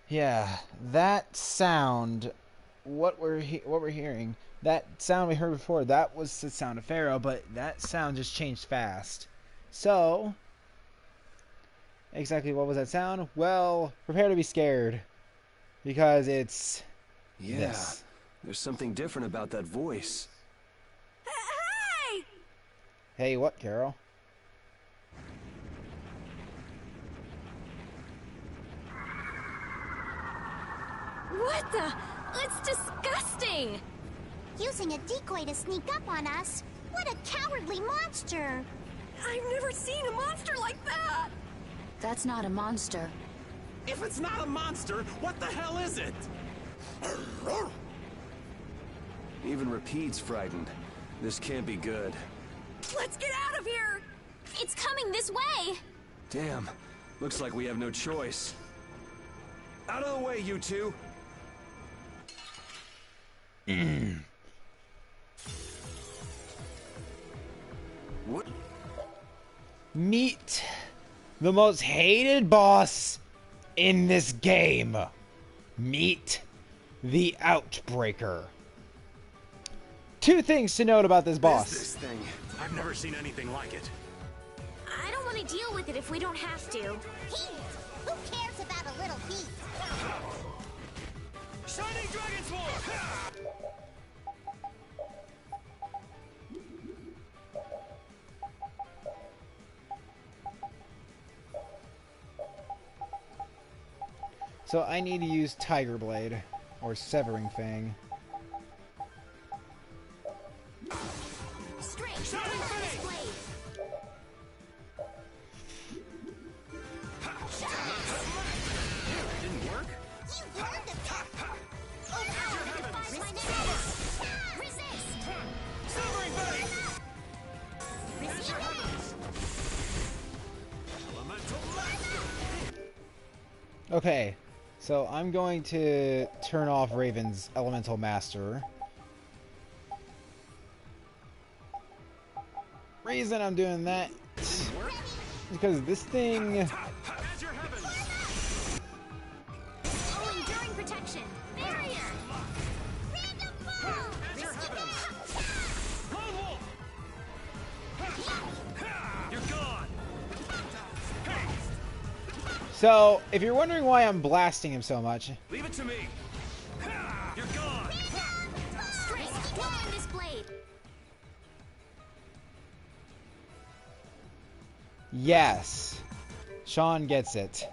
Yeah, that sound, what we're hearing, that sound we heard before, that was the sound of Pharaoh, but that sound just changed fast. So, exactly what was that sound? Well, prepare to be scared, because it's this. There's something different about that voice. Hey! Hey, what, Carol? What the? It's disgusting! Using a decoy to sneak up on us? What a cowardly monster! I've never seen a monster like that! That's not a monster. If it's not a monster, what the hell is it? Even Repeat's frightened. This can't be good. Let's get out of here! It's coming this way! Damn. Looks like we have no choice. Out of the way, you two! What? Meet the most hated boss in this game. Meet the Outbreaker. Two things to note about this boss. This thing. I've never seen anything like it. I don't want to deal with it if we don't have to. Heat! Who cares about a little heat? Shining Dragon Sword! So I need to use Tiger Blade or Severing Fang. Okay, so I'm going to turn off Raven's Elemental Master. Reason I'm doing that is because this thing... Oh, enduring protection. Barrier. Random ball. You're gone! So, if you're wondering why I'm blasting him so much... Leave it to me! You're gone! Strength. Dwell on this blade. Yes. Sean gets it.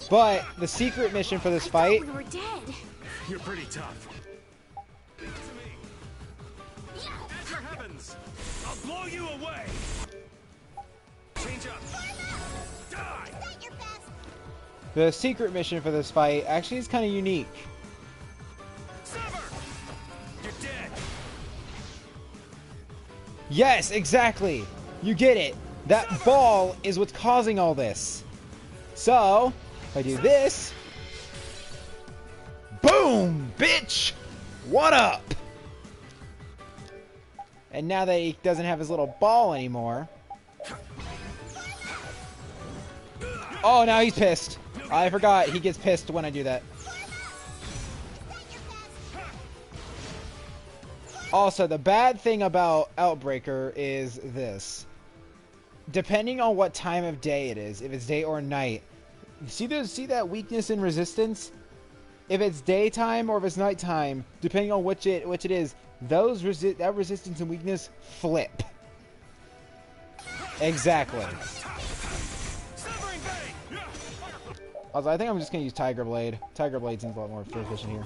But the secret mission for this fight... We were dead. You're pretty tough. Leave it to me. At your heavens! I'll blow you away! Change up! Die! The secret mission for this fight actually is kind of unique. Sever! You're dead! Yes, exactly! You get it! That ball is what's causing all this. So, if I do this... Boom! Bitch! What up? And now that he doesn't have his little ball anymore... Oh, now he's pissed. I forgot he gets pissed when I do that. Also, the bad thing about Outbreaker is this. Depending on what time of day it is, if it's day or night, see that weakness in resistance? If it's daytime or if it's nighttime, depending on which it is, that resistance and weakness flip. Exactly. Also, I think I'm just gonna use Tiger Blade. Tiger Blade seems a lot more efficient here.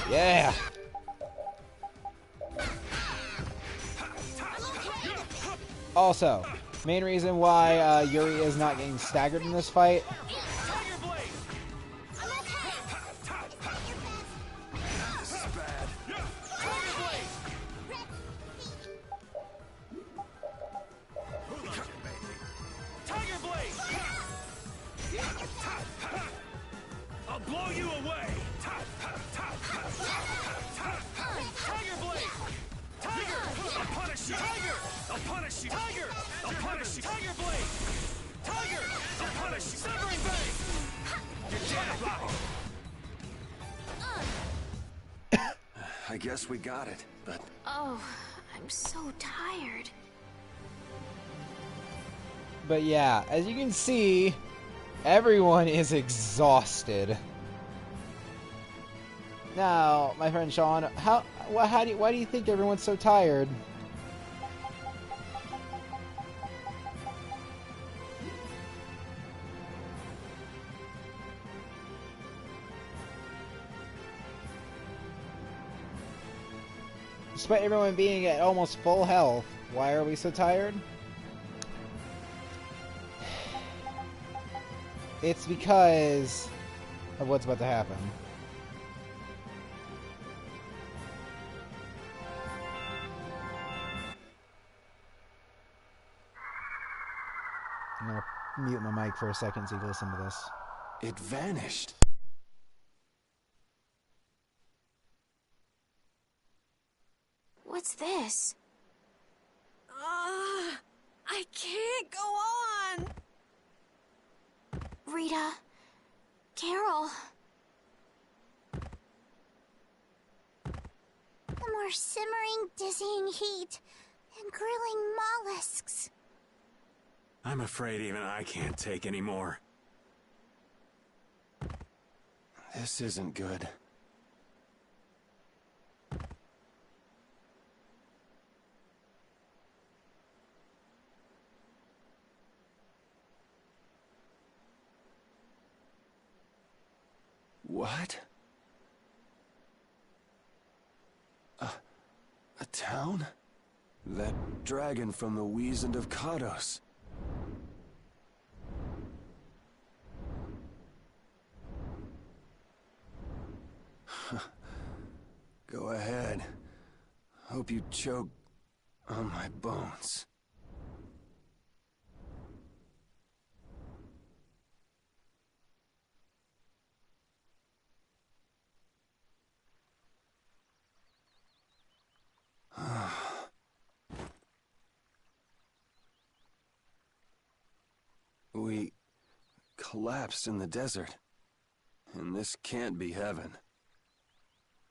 Yeah. Also, main reason why Yuri is not getting staggered in this fight. I'll blow you away! Tiger Blade! Tiger! I'll punish you! Tiger! I'll punish you! Tiger! I'll punish you! Tiger Blade! Tiger! I'll punish you! Severing Blade! You're dead! I guess we got it, but... Oh, I'm so tired. But yeah, as you can see, everyone is exhausted. Now, my friend Sean, why do you think everyone's so tired? Despite everyone being at almost full health, why are we so tired? It's because of what's about to happen. I'm gonna mute my mic for a second so you can listen to this. It vanished. What's this? I can't go on! Rita, Carol. The more simmering, dizzying heat and grilling mollusks. I'm afraid even I can't take any more. This isn't good. What? A town? That dragon from the Wizened of Kados. Go ahead. Hope you choke on my bones. We collapsed in the desert, and this can't be heaven.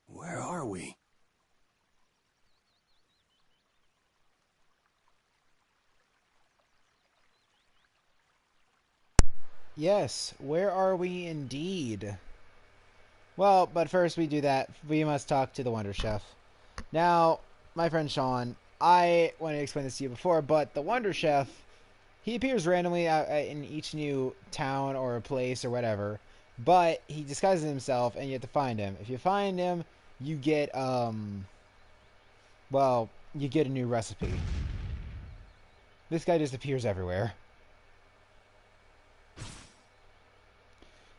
Where are we? Yes, where are we indeed? Well, but first we do that, we must talk to the Wonder Chef. Now, my friend Sean, I wanted to explain this to you before, but the Wonder Chef, he appears randomly in each new town or place or whatever, but he disguises himself and you have to find him. If you find him, you get, well, you get a new recipe. This guy just appears everywhere.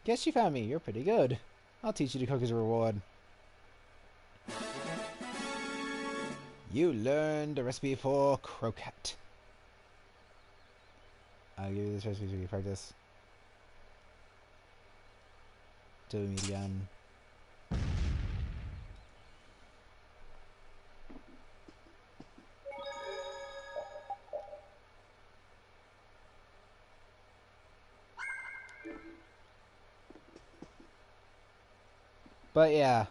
Guess you found me. You're pretty good. I'll teach you to cook as a reward. You learned a recipe for croquette. I'll give you this recipe so you can practice. Till we meet again. But yeah,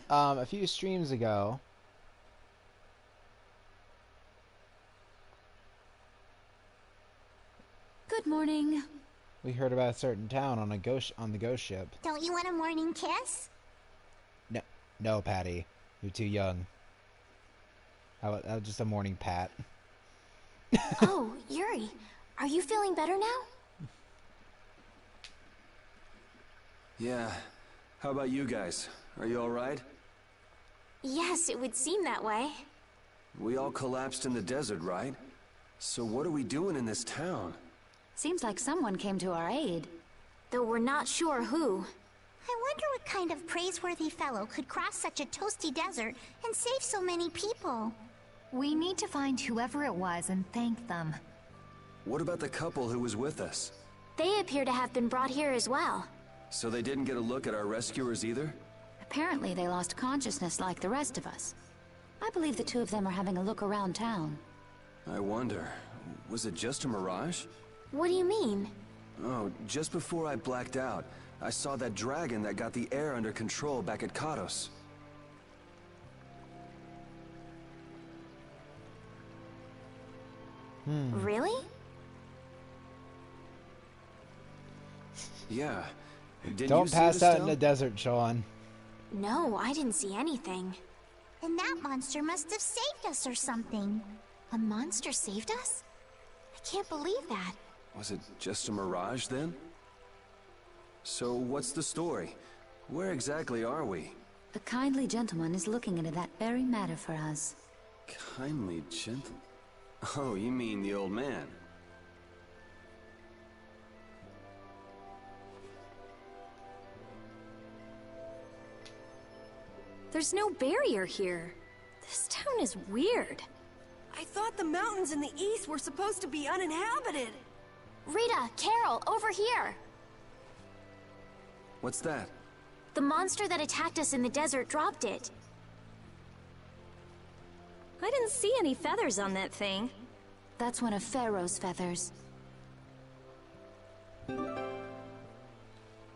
a few streams ago, Good morning. we heard about a certain town on the ghost ship. Don't you want a morning kiss? No, Patty, you're too young. How about just a morning pat? Oh, Yuri, are you feeling better now? Yeah. How about you guys? Are you alright? Yes, it would seem that way. We all collapsed in the desert, right? So what are we doing in this town? Seems like someone came to our aid. Though we're not sure who. I wonder what kind of praiseworthy fellow could cross such a toasty desert and save so many people. We need to find whoever it was and thank them. What about the couple who was with us? They appear to have been brought here as well. So they didn't get a look at our rescuers either? Apparently they lost consciousness like the rest of us. I believe the two of them are having a look around town. I wonder, was it just a mirage? What do you mean? Oh, just before I blacked out, I saw that dragon that got the air under control back at Katos. Really? Yeah. Didn't Don't you see pass it, out in Estelle? the desert, Sean. No, I didn't see anything. And that monster must have saved us or something. A monster saved us? I can't believe that. Was it just a mirage then? So what's the story? Where exactly are we? A kindly gentleman is looking into that very matter for us. Kindly gentle. Oh, you mean the old man? There's no barrier here. This town is weird. I thought the mountains in the east were supposed to be uninhabited. Rita, Carol, over here! What's that? The monster that attacked us in the desert dropped it. I didn't see any feathers on that thing. That's one of Pharaoh's feathers.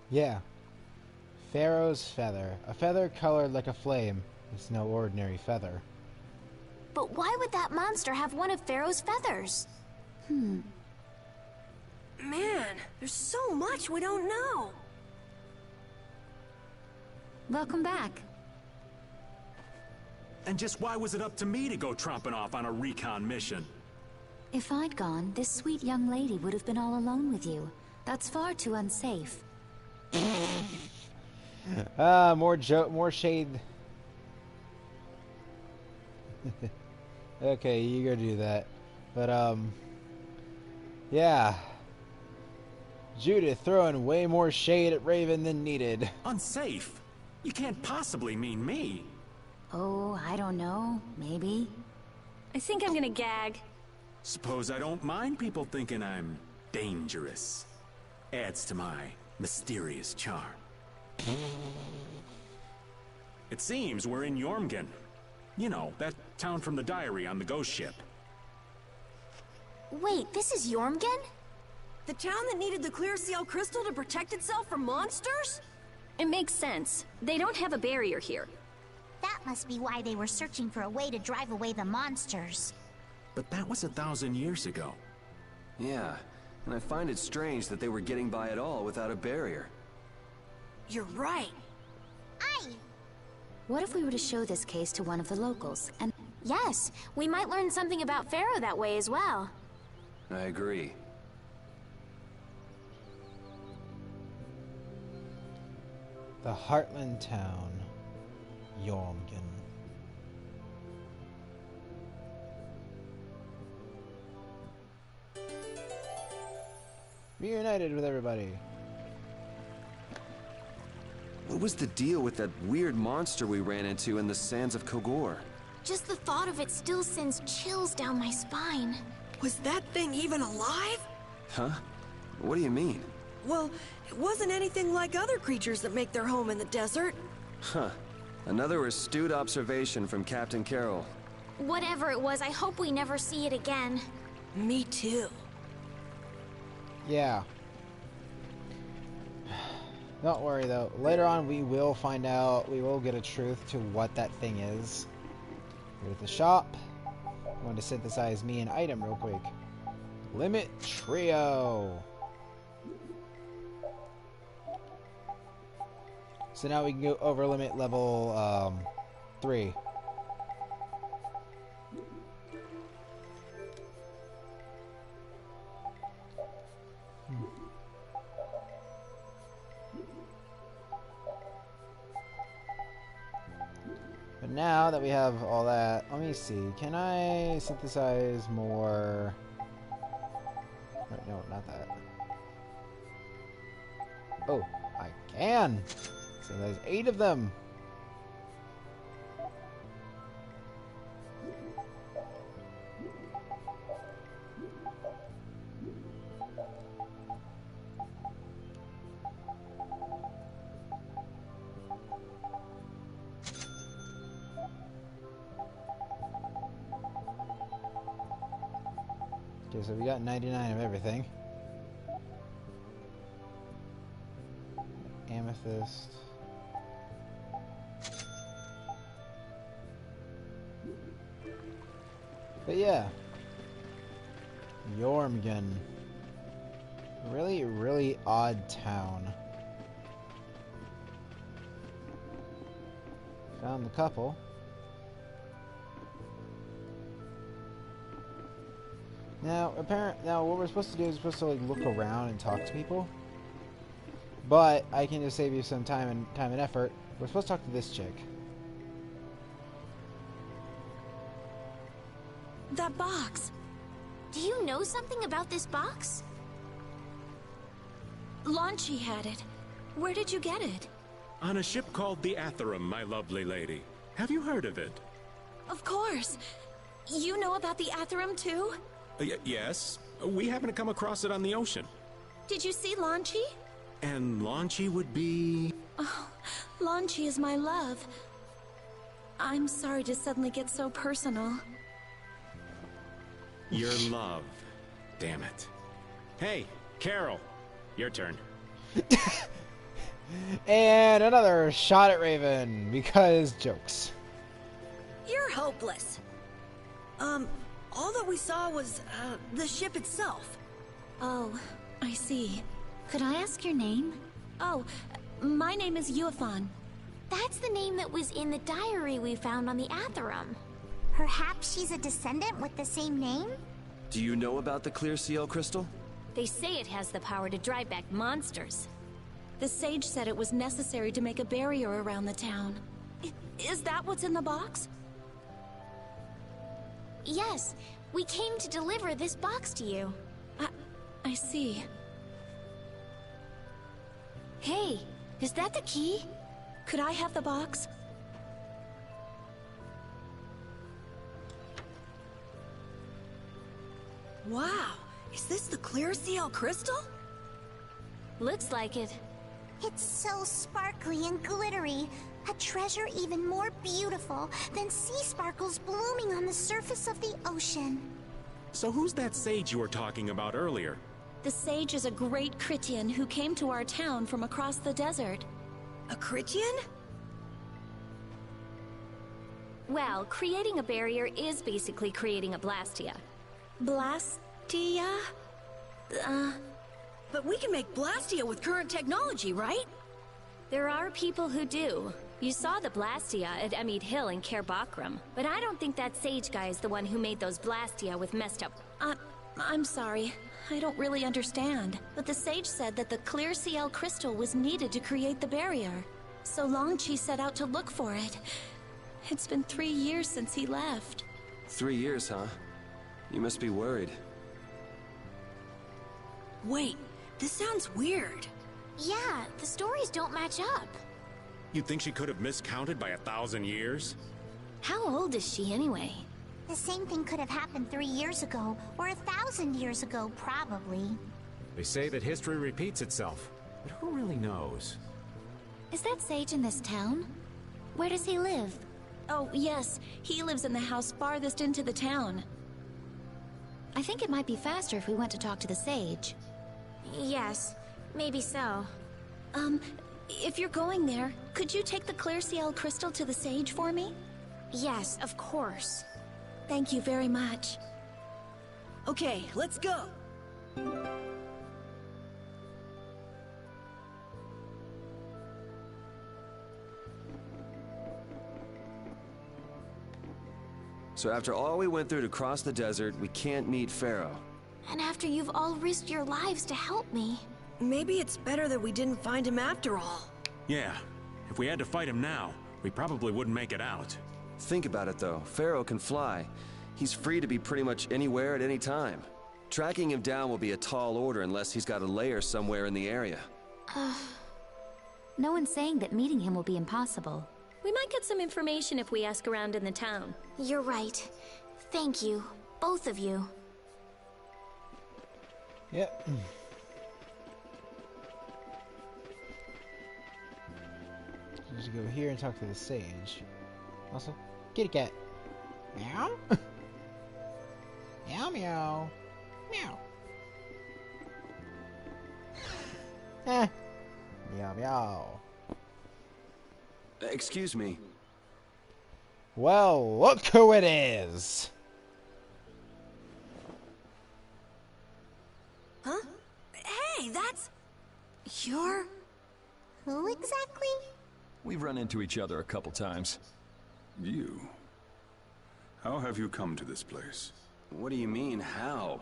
Yeah. Pharaoh's feather. A feather colored like a flame. It's no ordinary feather. But why would that monster have one of Pharaoh's feathers? Man, there's so much we don't know. Welcome back. And just why was it up to me to go tromping off on a recon mission? If I'd gone, this sweet young lady would have been all alone with you. That's far too unsafe. More shade. Okay, you go do that. But, yeah. Judith throwing way more shade at Raven than needed. Unsafe? You can't possibly mean me. Oh, I don't know. Maybe. I think I'm gonna gag. Suppose I don't mind people thinking I'm dangerous. Adds to my mysterious charm. It seems we're in Jormungand. You know, that town from the diary on the ghost ship. Wait, this is Jormungand? The town that needed the clear seal crystal to protect itself from monsters? It makes sense. They don't have a barrier here. That must be why they were searching for a way to drive away the monsters. But that was 1,000 years ago. Yeah, and I find it strange that they were getting by at all without a barrier. You're right. What if we were to show this case to one of the locals, and... Yes, we might learn something about Pharaoh that way as well. I agree. The Heartland town. Jormungand. Reunited with everybody. What was the deal with that weird monster we ran into in the sands of Kogor? Just the thought of it still sends chills down my spine. Was that thing even alive? Huh? What do you mean? Well, it wasn't anything like other creatures that make their home in the desert. Huh. Another astute observation from Captain Carroll. Whatever it was, I hope we never see it again. Me too. Yeah. Don't worry though. Later on we will find out, we will get a truth to what that thing is. We're at the shop. I'm going to synthesize me an item real quick. Limit Trio. So now we can go over limit level 3. But now that we have all that, let me see. Can I synthesize more? Wait, no, not that. Oh, I can! So there's 8 of them! Okay, so we got 99 of everything. Amethyst. But yeah. Yormgen. Really, really odd town. Found the couple. Now, what we're supposed to do is we're supposed to like look around and talk to people. But I can just save you some time and effort. We're supposed to talk to this chick. That box. Do you know something about this box? Launchy had it. Where did you get it? On a ship called the Atherum, my lovely lady. Have you heard of it? Of course. You know about the Atherum too? Yes. We happen to come across it on the ocean. Did you see Launchy? And Launchy would be... Oh, Launchy is my love. I'm sorry to suddenly get so personal. Your love. Damn it. Hey, Carol. Your turn. And another shot at Raven, because jokes. You're hopeless. All that we saw was, the ship itself. Oh, I see. Could I ask your name? Oh, my name is Yuafan. That's the name that was in the diary we found on the Atherum. Perhaps she's a descendant with the same name? Do you know about the clear seal crystal? They say it has the power to drive back monsters. The sage said it was necessary to make a barrier around the town. Is that what's in the box? Yes, we came to deliver this box to you. I see. Hey, is that the key? Could I have the box? Wow, is this the clear seal crystal? Looks like it. It's so sparkly and glittery. A treasure even more beautiful than sea sparkles blooming on the surface of the ocean. So who's that sage you were talking about earlier? The sage is a great Critian who came to our town from across the desert. A Critian? Well, creating a barrier is basically creating a Blastia. Blastia? But we can make Blastia with current technology, right? There are people who do. You saw the Blastia at Emmede Hill in Cair Bakram, but I don't think that sage guy is the one who made those Blastia with messed up... I'm sorry. I don't really understand. But the sage said that the clear CL crystal was needed to create the barrier. So Longchi set out to look for it. It's been 3 years since he left. 3 years, huh? You must be worried. Wait, this sounds weird. Yeah, the stories don't match up. You think she could have miscounted by 1,000 years? How old is she anyway? The same thing could have happened 3 years ago, or 1,000 years ago, probably. They say that history repeats itself, but who really knows? Is that sage in this town? Where does he live? Oh, yes. He lives in the house farthest into the town. I think it might be faster if we went to talk to the sage. Yes, maybe so. If you're going there, could you take the clear CL crystal to the sage for me? Yes, of course. Thank you very much. Okay, let's go! So after all we went through to cross the desert, we can't meet Pharaoh. And after you've all risked your lives to help me. Maybe it's better that we didn't find him after all. Yeah. If we had to fight him now, we probably wouldn't make it out. Think about it though, Pharaoh can fly. He's free to be pretty much anywhere at any time. Tracking him down will be a tall order unless he's got a lair somewhere in the area. No one's saying that meeting him will be impossible. We might get some information if we ask around in the town. You're right. Thank you, both of you. Yep. Just go here and talk to the sage. Also, kitty cat. Meow. Meow meow. Meow. Eh. Meow meow. Excuse me. Well, look who it is. Huh? Hey, that's... You're... Who exactly? We've run into each other a couple times. You? How have you come to this place? What do you mean, how?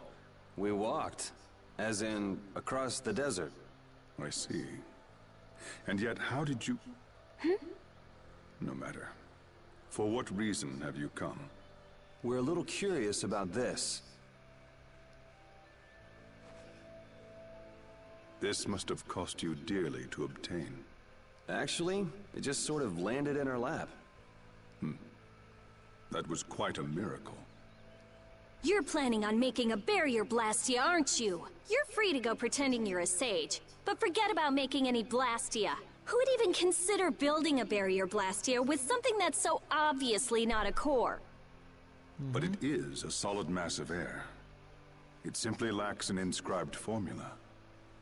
We walked. As in, across the desert. I see. And yet, how did you... No matter. For what reason have you come? We're a little curious about this. This must have cost you dearly to obtain. Actually, it just sort of landed in our lap. That was quite a miracle. You're planning on making a barrier blastia, aren't you? You're free to go pretending you're a sage, but forget about making any blastia. Who would even consider building a barrier blastia with something that's so obviously not a core? But it is a solid mass of air. It simply lacks an inscribed formula.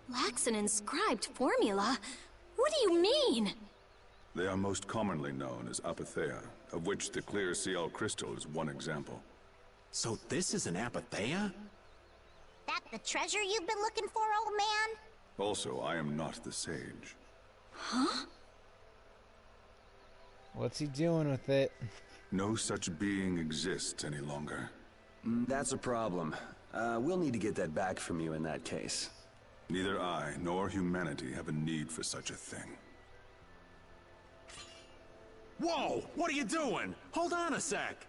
Lacks an inscribed formula? What do you mean? They are most commonly known as apatheia, of which the clear CL crystal is one example. So this is an apatheia? That the treasure you've been looking for, old man? Also, I am not the sage. Huh? What's he doing with it? No such being exists any longer. That's a problem. We'll need to get that back from you in that case. Neither I nor humanity have a need for such a thing. Whoa! What are you doing? Hold on a sec!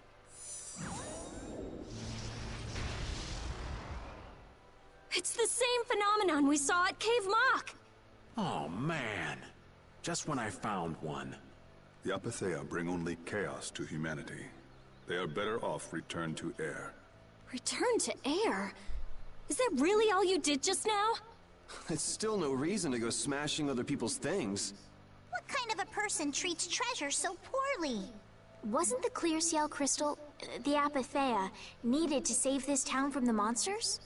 It's the same phenomenon we saw at Cave Mock! Oh, man. Just when I found one. The apatheia bring only chaos to humanity. They are better off returned to air. Return to air? Is that really all you did just now? It's still no reason to go smashing other people's things. What kind of a person treats treasure so poorly? Wasn't the clear CL crystal, the apatheia, needed to save this town from the monsters?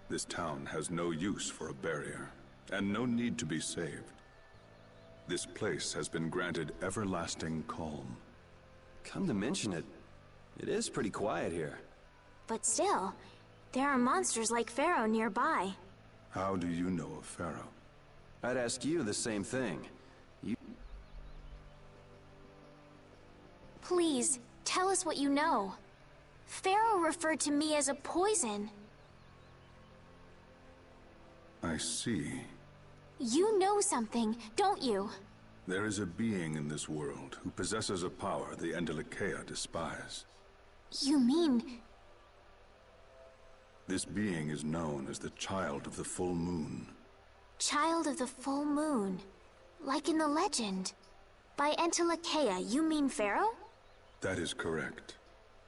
This town has no use for a barrier, and no need to be saved. This place has been granted everlasting calm. Come to mention it, it is pretty quiet here. But still, there are monsters like Pharaoh nearby. How do you know of Pharaoh? I'd ask you the same thing. Please, tell us what you know. Pharaoh referred to me as a poison. I see. You know something, don't you? There is a being in this world who possesses a power the Endelikeia despise. You mean... This being is known as the Child of the Full Moon. Child of the Full Moon. Like in the legend. By Endelikeia, you mean Pharaoh? That is correct.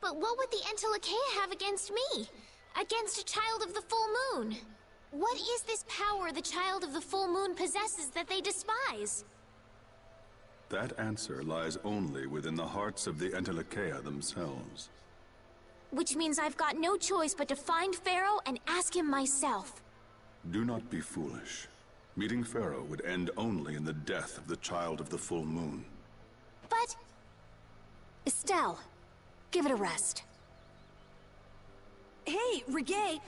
But what would the Endelikeia have against me? Against a Child of the Full Moon? What is this power the Child of the Full Moon possesses that they despise? That answer lies only within the hearts of the Endelikeia themselves. Which means I've got no choice but to find Pharaoh and ask him myself. Do not be foolish. Meeting Pharaoh would end only in the death of the Child of the Full Moon. But... Estelle, give it a rest. Hey, Reggae,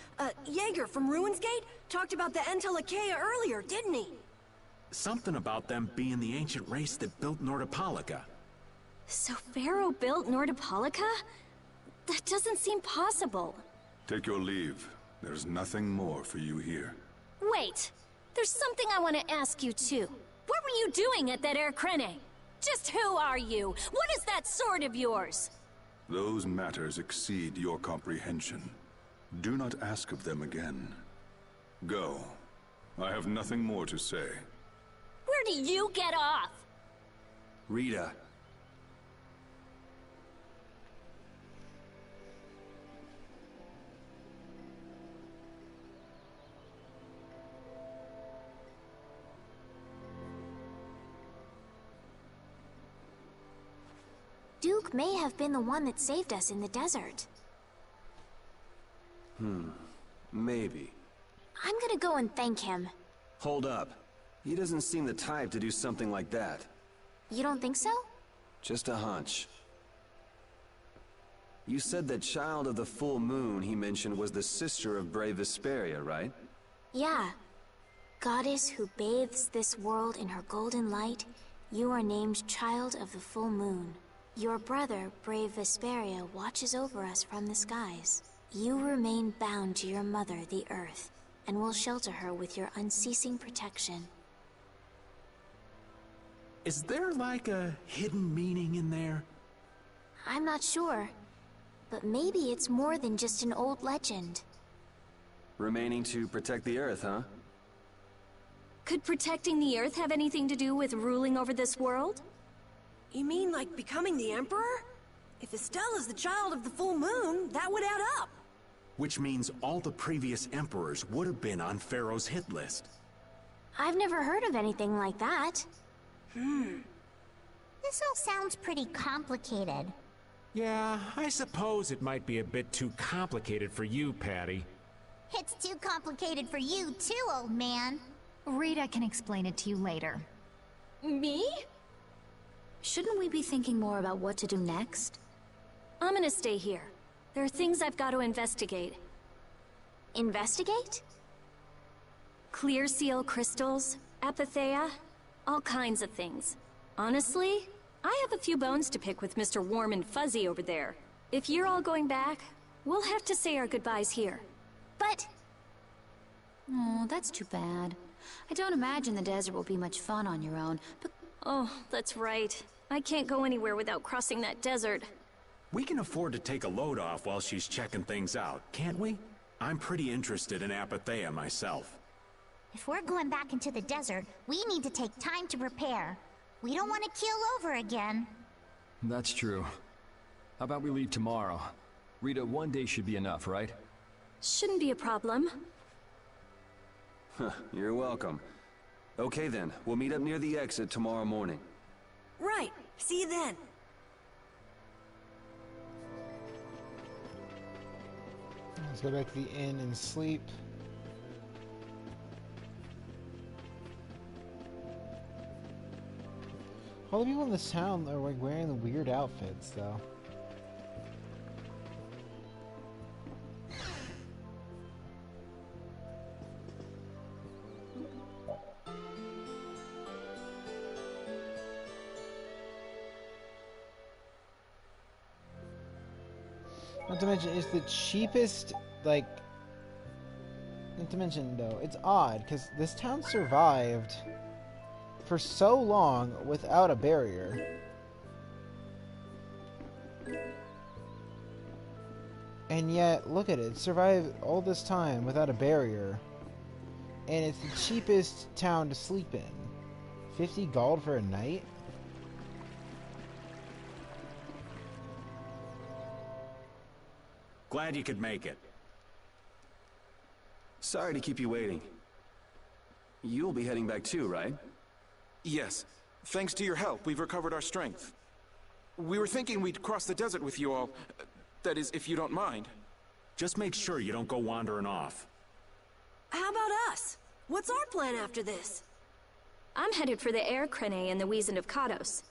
Jaeger from Ruins Gate talked about the Endelikeia earlier, didn't he? Something about them being the ancient race that built Nordopolica. So Pharaoh built Nordopolica? That doesn't seem possible. Take your leave. There's nothing more for you here. Wait, there's something I want to ask you too. What were you doing at that Air Crene? Just who are you? What is that sword of yours? Those matters exceed your comprehension. Do not ask of them again. Go. I have nothing more to say. Where do you get off? Rita. Duke may have been the one that saved us in the desert. Maybe. I'm gonna go and thank him. Hold up. He doesn't seem the type to do something like that. You don't think so? Just a hunch. You said that Child of the Full Moon he mentioned was the sister of brave Vesperia, right? Yeah. Goddess who bathes this world in her golden light, you are named Child of the Full Moon. Your brother, brave Vesperia, watches over us from the skies. You remain bound to your mother, the Earth, and will shelter her with your unceasing protection. Is there like a hidden meaning in there? I'm not sure, but maybe it's more than just an old legend. Remaining to protect the Earth, huh? Could protecting the Earth have anything to do with ruling over this world? You mean like becoming the Emperor? If Estelle is the child of the full moon, that would add up. Which means all the previous emperors would have been on Pharaoh's hit list. I've never heard of anything like that. This all sounds pretty complicated. Yeah, I suppose it might be a bit too complicated for you, Patty. It's too complicated for you too, old man. Rita can explain it to you later. Me? Shouldn't we be thinking more about what to do next? I'm gonna stay here. There are things I've got to investigate. Investigate? Clear seal crystals, apatheia, all kinds of things. Honestly, I have a few bones to pick with Mr. Warm and Fuzzy over there. If you're all going back, we'll have to say our goodbyes here. But... Oh, that's too bad. I don't imagine the desert will be much fun on your own, but... Oh, that's right. I can't go anywhere without crossing that desert. We can afford to take a load off while she's checking things out, can't we? I'm pretty interested in apatheia myself. If we're going back into the desert, we need to take time to prepare. We don't want to keel over again. That's true. How about we leave tomorrow? Rita, one day should be enough, right? Shouldn't be a problem. You're welcome. Okay then, we'll meet up near the exit tomorrow morning. Right. See you then. Let's go back to the inn and sleep. All the people in this town are like wearing the weird outfits, though. Not to mention, it's the cheapest, like... Not to mention, though, it's odd, because this town survived for so long without a barrier. And yet, look at it, it survived all this time without a barrier. And it's the cheapest town to sleep in. 50 gold for a night? Glad you could make it. Sorry to keep you waiting. You'll be heading back too, right? Yes. Thanks to your help, we've recovered our strength. We were thinking we'd cross the desert with you all. That is, if you don't mind. Just make sure you don't go wandering off. How about us? What's our plan after this? I'm headed for the Air Crene and the Wiesen of Kados.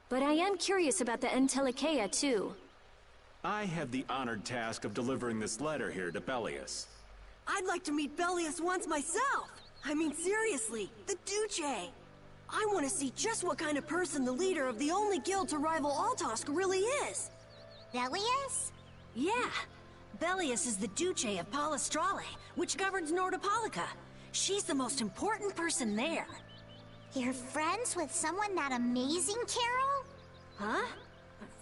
But I am curious about the Entelikeia too. I have the honored task of delivering this letter here to Bellius. I'd like to meet Bellius once myself. I mean, seriously, the Duce. I want to see just what kind of person the leader of the only guild to rival Altosk really is. Bellius? Yeah. Bellius is the Duce of Palestrale, which governs Nordopolica. She's the most important person there. You're friends with someone that amazing, Carol? Huh?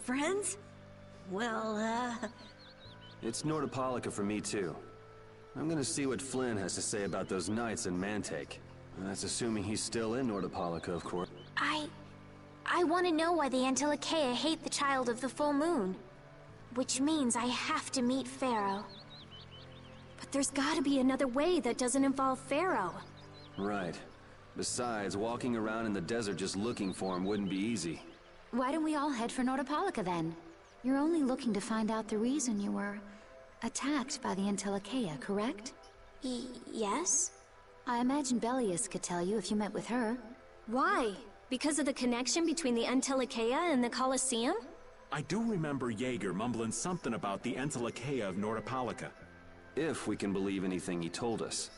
Friends? Well, It's Nordopolica for me, too. I'm gonna see what Flynn has to say about those knights in Mantake. That's assuming he's still in Nordopolica, of course. I want to know why the Antilochea hate the Child of the Full Moon. Which means I have to meet Pharaoh. But there's gotta be another way that doesn't involve Pharaoh. Right. Besides, walking around in the desert just looking for him wouldn't be easy. Why don't we all head for Nordopolica then? You're only looking to find out the reason you were attacked by the Antilochea, correct? Yes? I imagine Bellius could tell you if you met with her. Why? Because of the connection between the Antilochea and the Colosseum? I do remember Jaeger mumbling something about the Antilochea of Nordopolica. If we can believe anything he told us.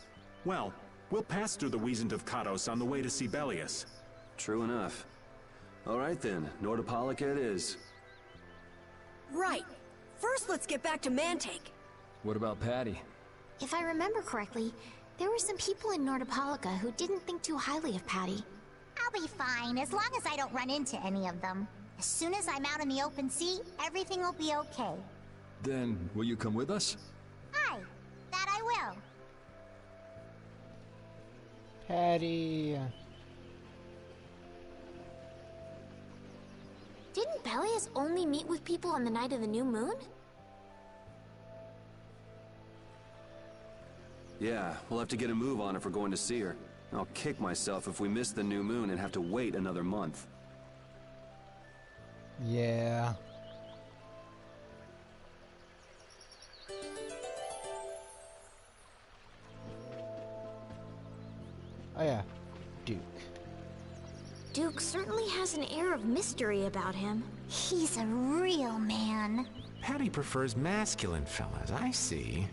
Well, we'll pass through the Wiesent of Kados on the way to see Bellius. True enough. All right then, Nordopolica it is. right. First, let's get back to Mantake. What about Patty? If I remember correctly, there were some people in Nordopolica who didn't think too highly of Patty. I'll be fine, as long as I don't run into any of them. As soon as I'm out in the open sea, everything will be okay. Then, will you come with us? Aye, that I will. Patty. Didn't Bellius only meet with people on the night of the new moon? Yeah, we'll have to get a move on if we're going to see her. I'll kick myself if we miss the new moon and have to wait another month. Yeah. Oh yeah, Duke. Duke certainly has an air of mystery about him. He's a real man. Patty prefers masculine fellas, I see.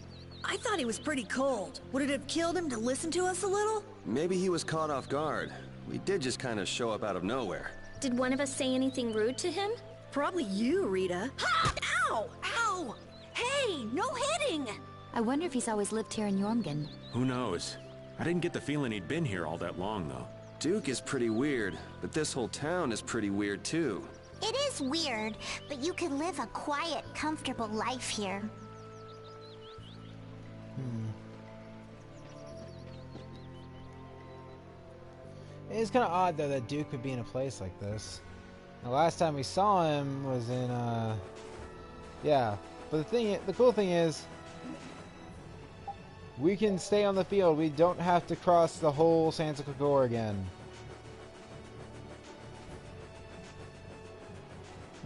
I thought he was pretty cold. Would it have killed him to listen to us a little? Maybe he was caught off guard. We did just kind of show up out of nowhere. Did one of us say anything rude to him? Probably you, Rita. Ha! Ow! Ow! Hey, no hitting! I wonder if he's always lived here in Jormungand. Who knows? I didn't get the feeling he'd been here all that long, though. Duke is pretty weird, but this whole town is pretty weird, too. It is weird, but you can live a quiet, comfortable life here. It's kind of odd though that Duke would be in a place like this. The last time we saw him was in yeah. But the cool thing is, we can stay on the field. We don't have to cross the whole Santa Cagor again.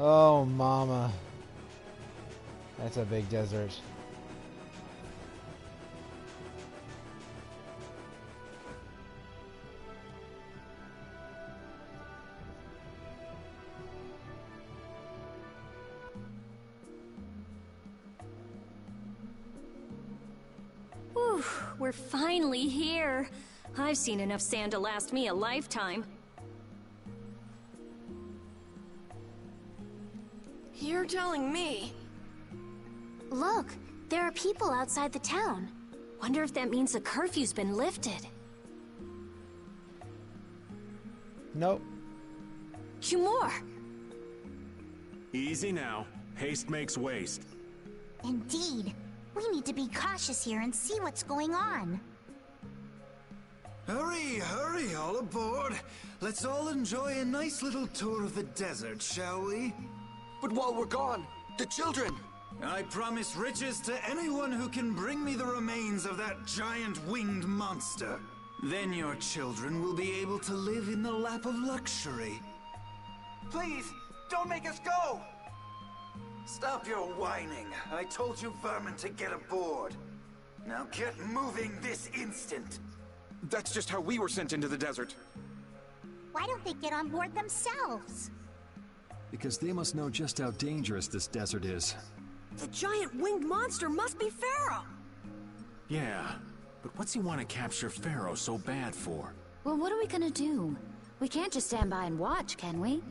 Oh, mama. That's a big desert. Whew, we're finally here. I've seen enough sand to last me a lifetime. You're telling me. Look, there are people outside the town. Wonder if that means the curfew's been lifted. Nope. Humor! Easy now. Haste makes waste. Indeed. We need to be cautious here and see what's going on. Hurry, hurry, all aboard. Let's all enjoy a nice little tour of the desert, shall we? But while we're gone, the children! I promise riches to anyone who can bring me the remains of that giant winged monster. Then your children will be able to live in the lap of luxury. Please, don't make us go! Stop your whining. I told you vermin to get aboard. Now get moving this instant. That's just how we were sent into the desert. Why don't they get on board themselves? Because they must know just how dangerous this desert is. The giant winged monster must be Pharaoh! Yeah, but what's he want to capture Pharaoh so bad for? Well, what are we gonna do? We can't just stand by and watch, can we?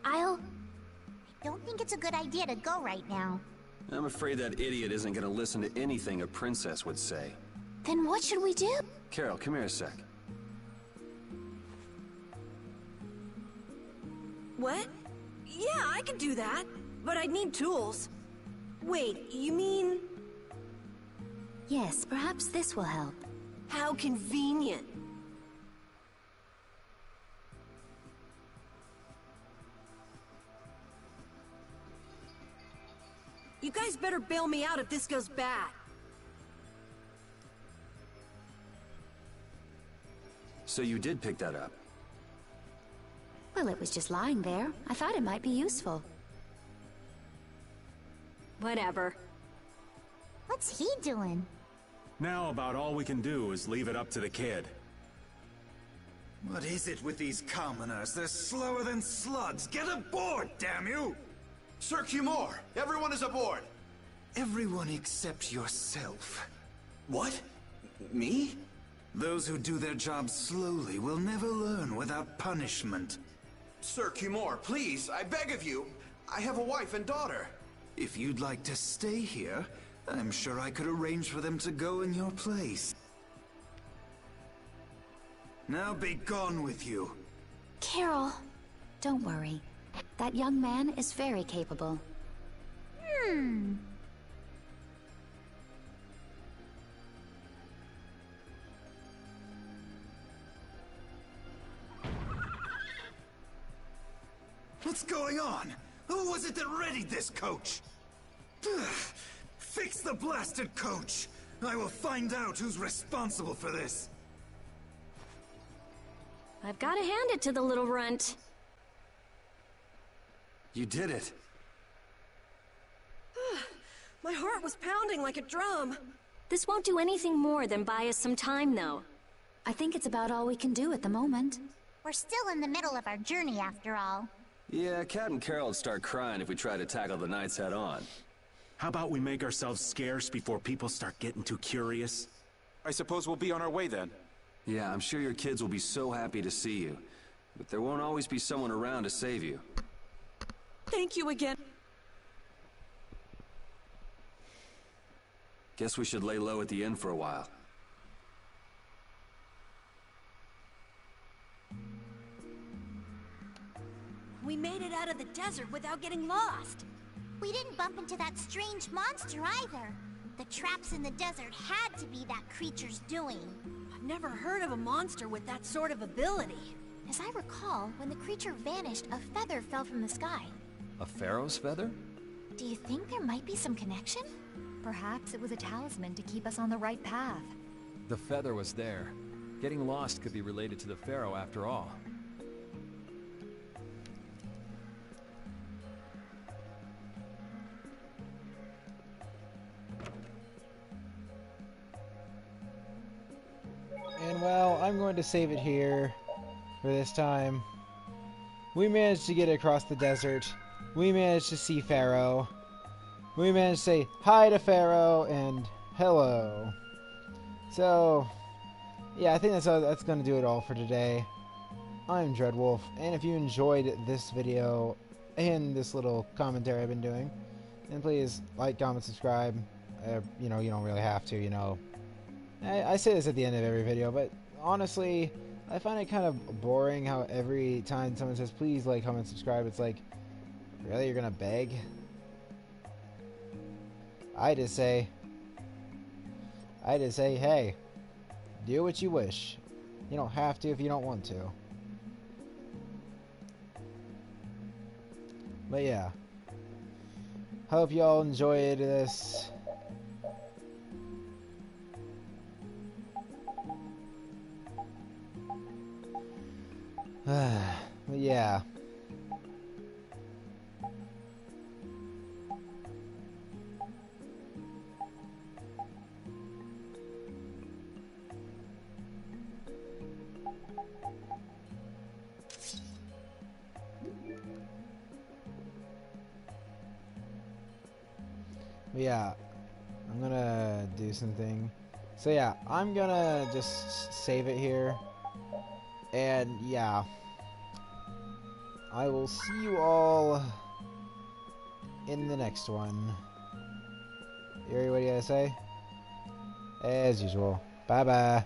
I don't think it's a good idea to go right now. I'm afraid that idiot isn't going to listen to anything a princess would say. Then what should we do? Carol, come here a sec. What? Yeah, I can do that. but I'd need tools. Wait, you mean... Yes, perhaps this will help. How convenient. You guys better bail me out if this goes bad. So you did pick that up? Well, it was just lying there. I thought it might be useful. Whatever. What's he doing? Now about all we can do is leave it up to the kid. What is it with these commoners? They're slower than slugs. Get aboard, damn you! Sir Cumore, everyone is aboard. Everyone except yourself. What? Me? Those who do their jobs slowly will never learn without punishment. Sir Cumore, please, I beg of you. I have a wife and daughter. If you'd like to stay here, I'm sure I could arrange for them to go in your place. Now be gone with you. Carol. Don't worry. That young man is very capable. What's going on? Who was it that readied this coach? Fix the blasted coach! I will find out who's responsible for this. I've got to hand it to the little runt. You did it. My heart was pounding like a drum. This won't do anything more than buy us some time, though. I think it's about all we can do at the moment. We're still in the middle of our journey after all. Yeah, Cat and Carol would start crying if we tried to tackle the knights head on. How about we make ourselves scarce before people start getting too curious? I suppose we'll be on our way then. Yeah, I'm sure your kids will be so happy to see you. But there won't always be someone around to save you. Thank you again. Guess we should lay low at the inn for a while. We made it out of the desert without getting lost. We didn't bump into that strange monster either. The traps in the desert had to be that creature's doing. I've never heard of a monster with that sort of ability. As I recall, when the creature vanished, a feather fell from the sky. A pharaoh's feather? Do you think there might be some connection? Perhaps it was a talisman to keep us on the right path. The feather was there. Getting lost could be related to the pharaoh after all. And well, I'm going to save it here for this time. We managed to get across the desert. We managed to see Pharaoh. We managed to say hi to Pharaoh and hello. So, yeah, I think that's going to do it all for today. I'm Dreadwolf, and if you enjoyed this video and this little commentary I've been doing, then please like, comment, subscribe. You know, you don't really have to, you know. I say this at the end of every video, but honestly, I find it kind of boring how every time someone says, please like, comment, subscribe, it's like, really, you're gonna beg? I just say, hey, do what you wish. You don't have to if you don't want to. But yeah, hope y'all enjoyed this. But yeah. But yeah, I'm gonna do something. So yeah, I'm gonna just save it here. And yeah, I will see you all in the next one. Yuri, what do you gotta say? As usual. Bye bye.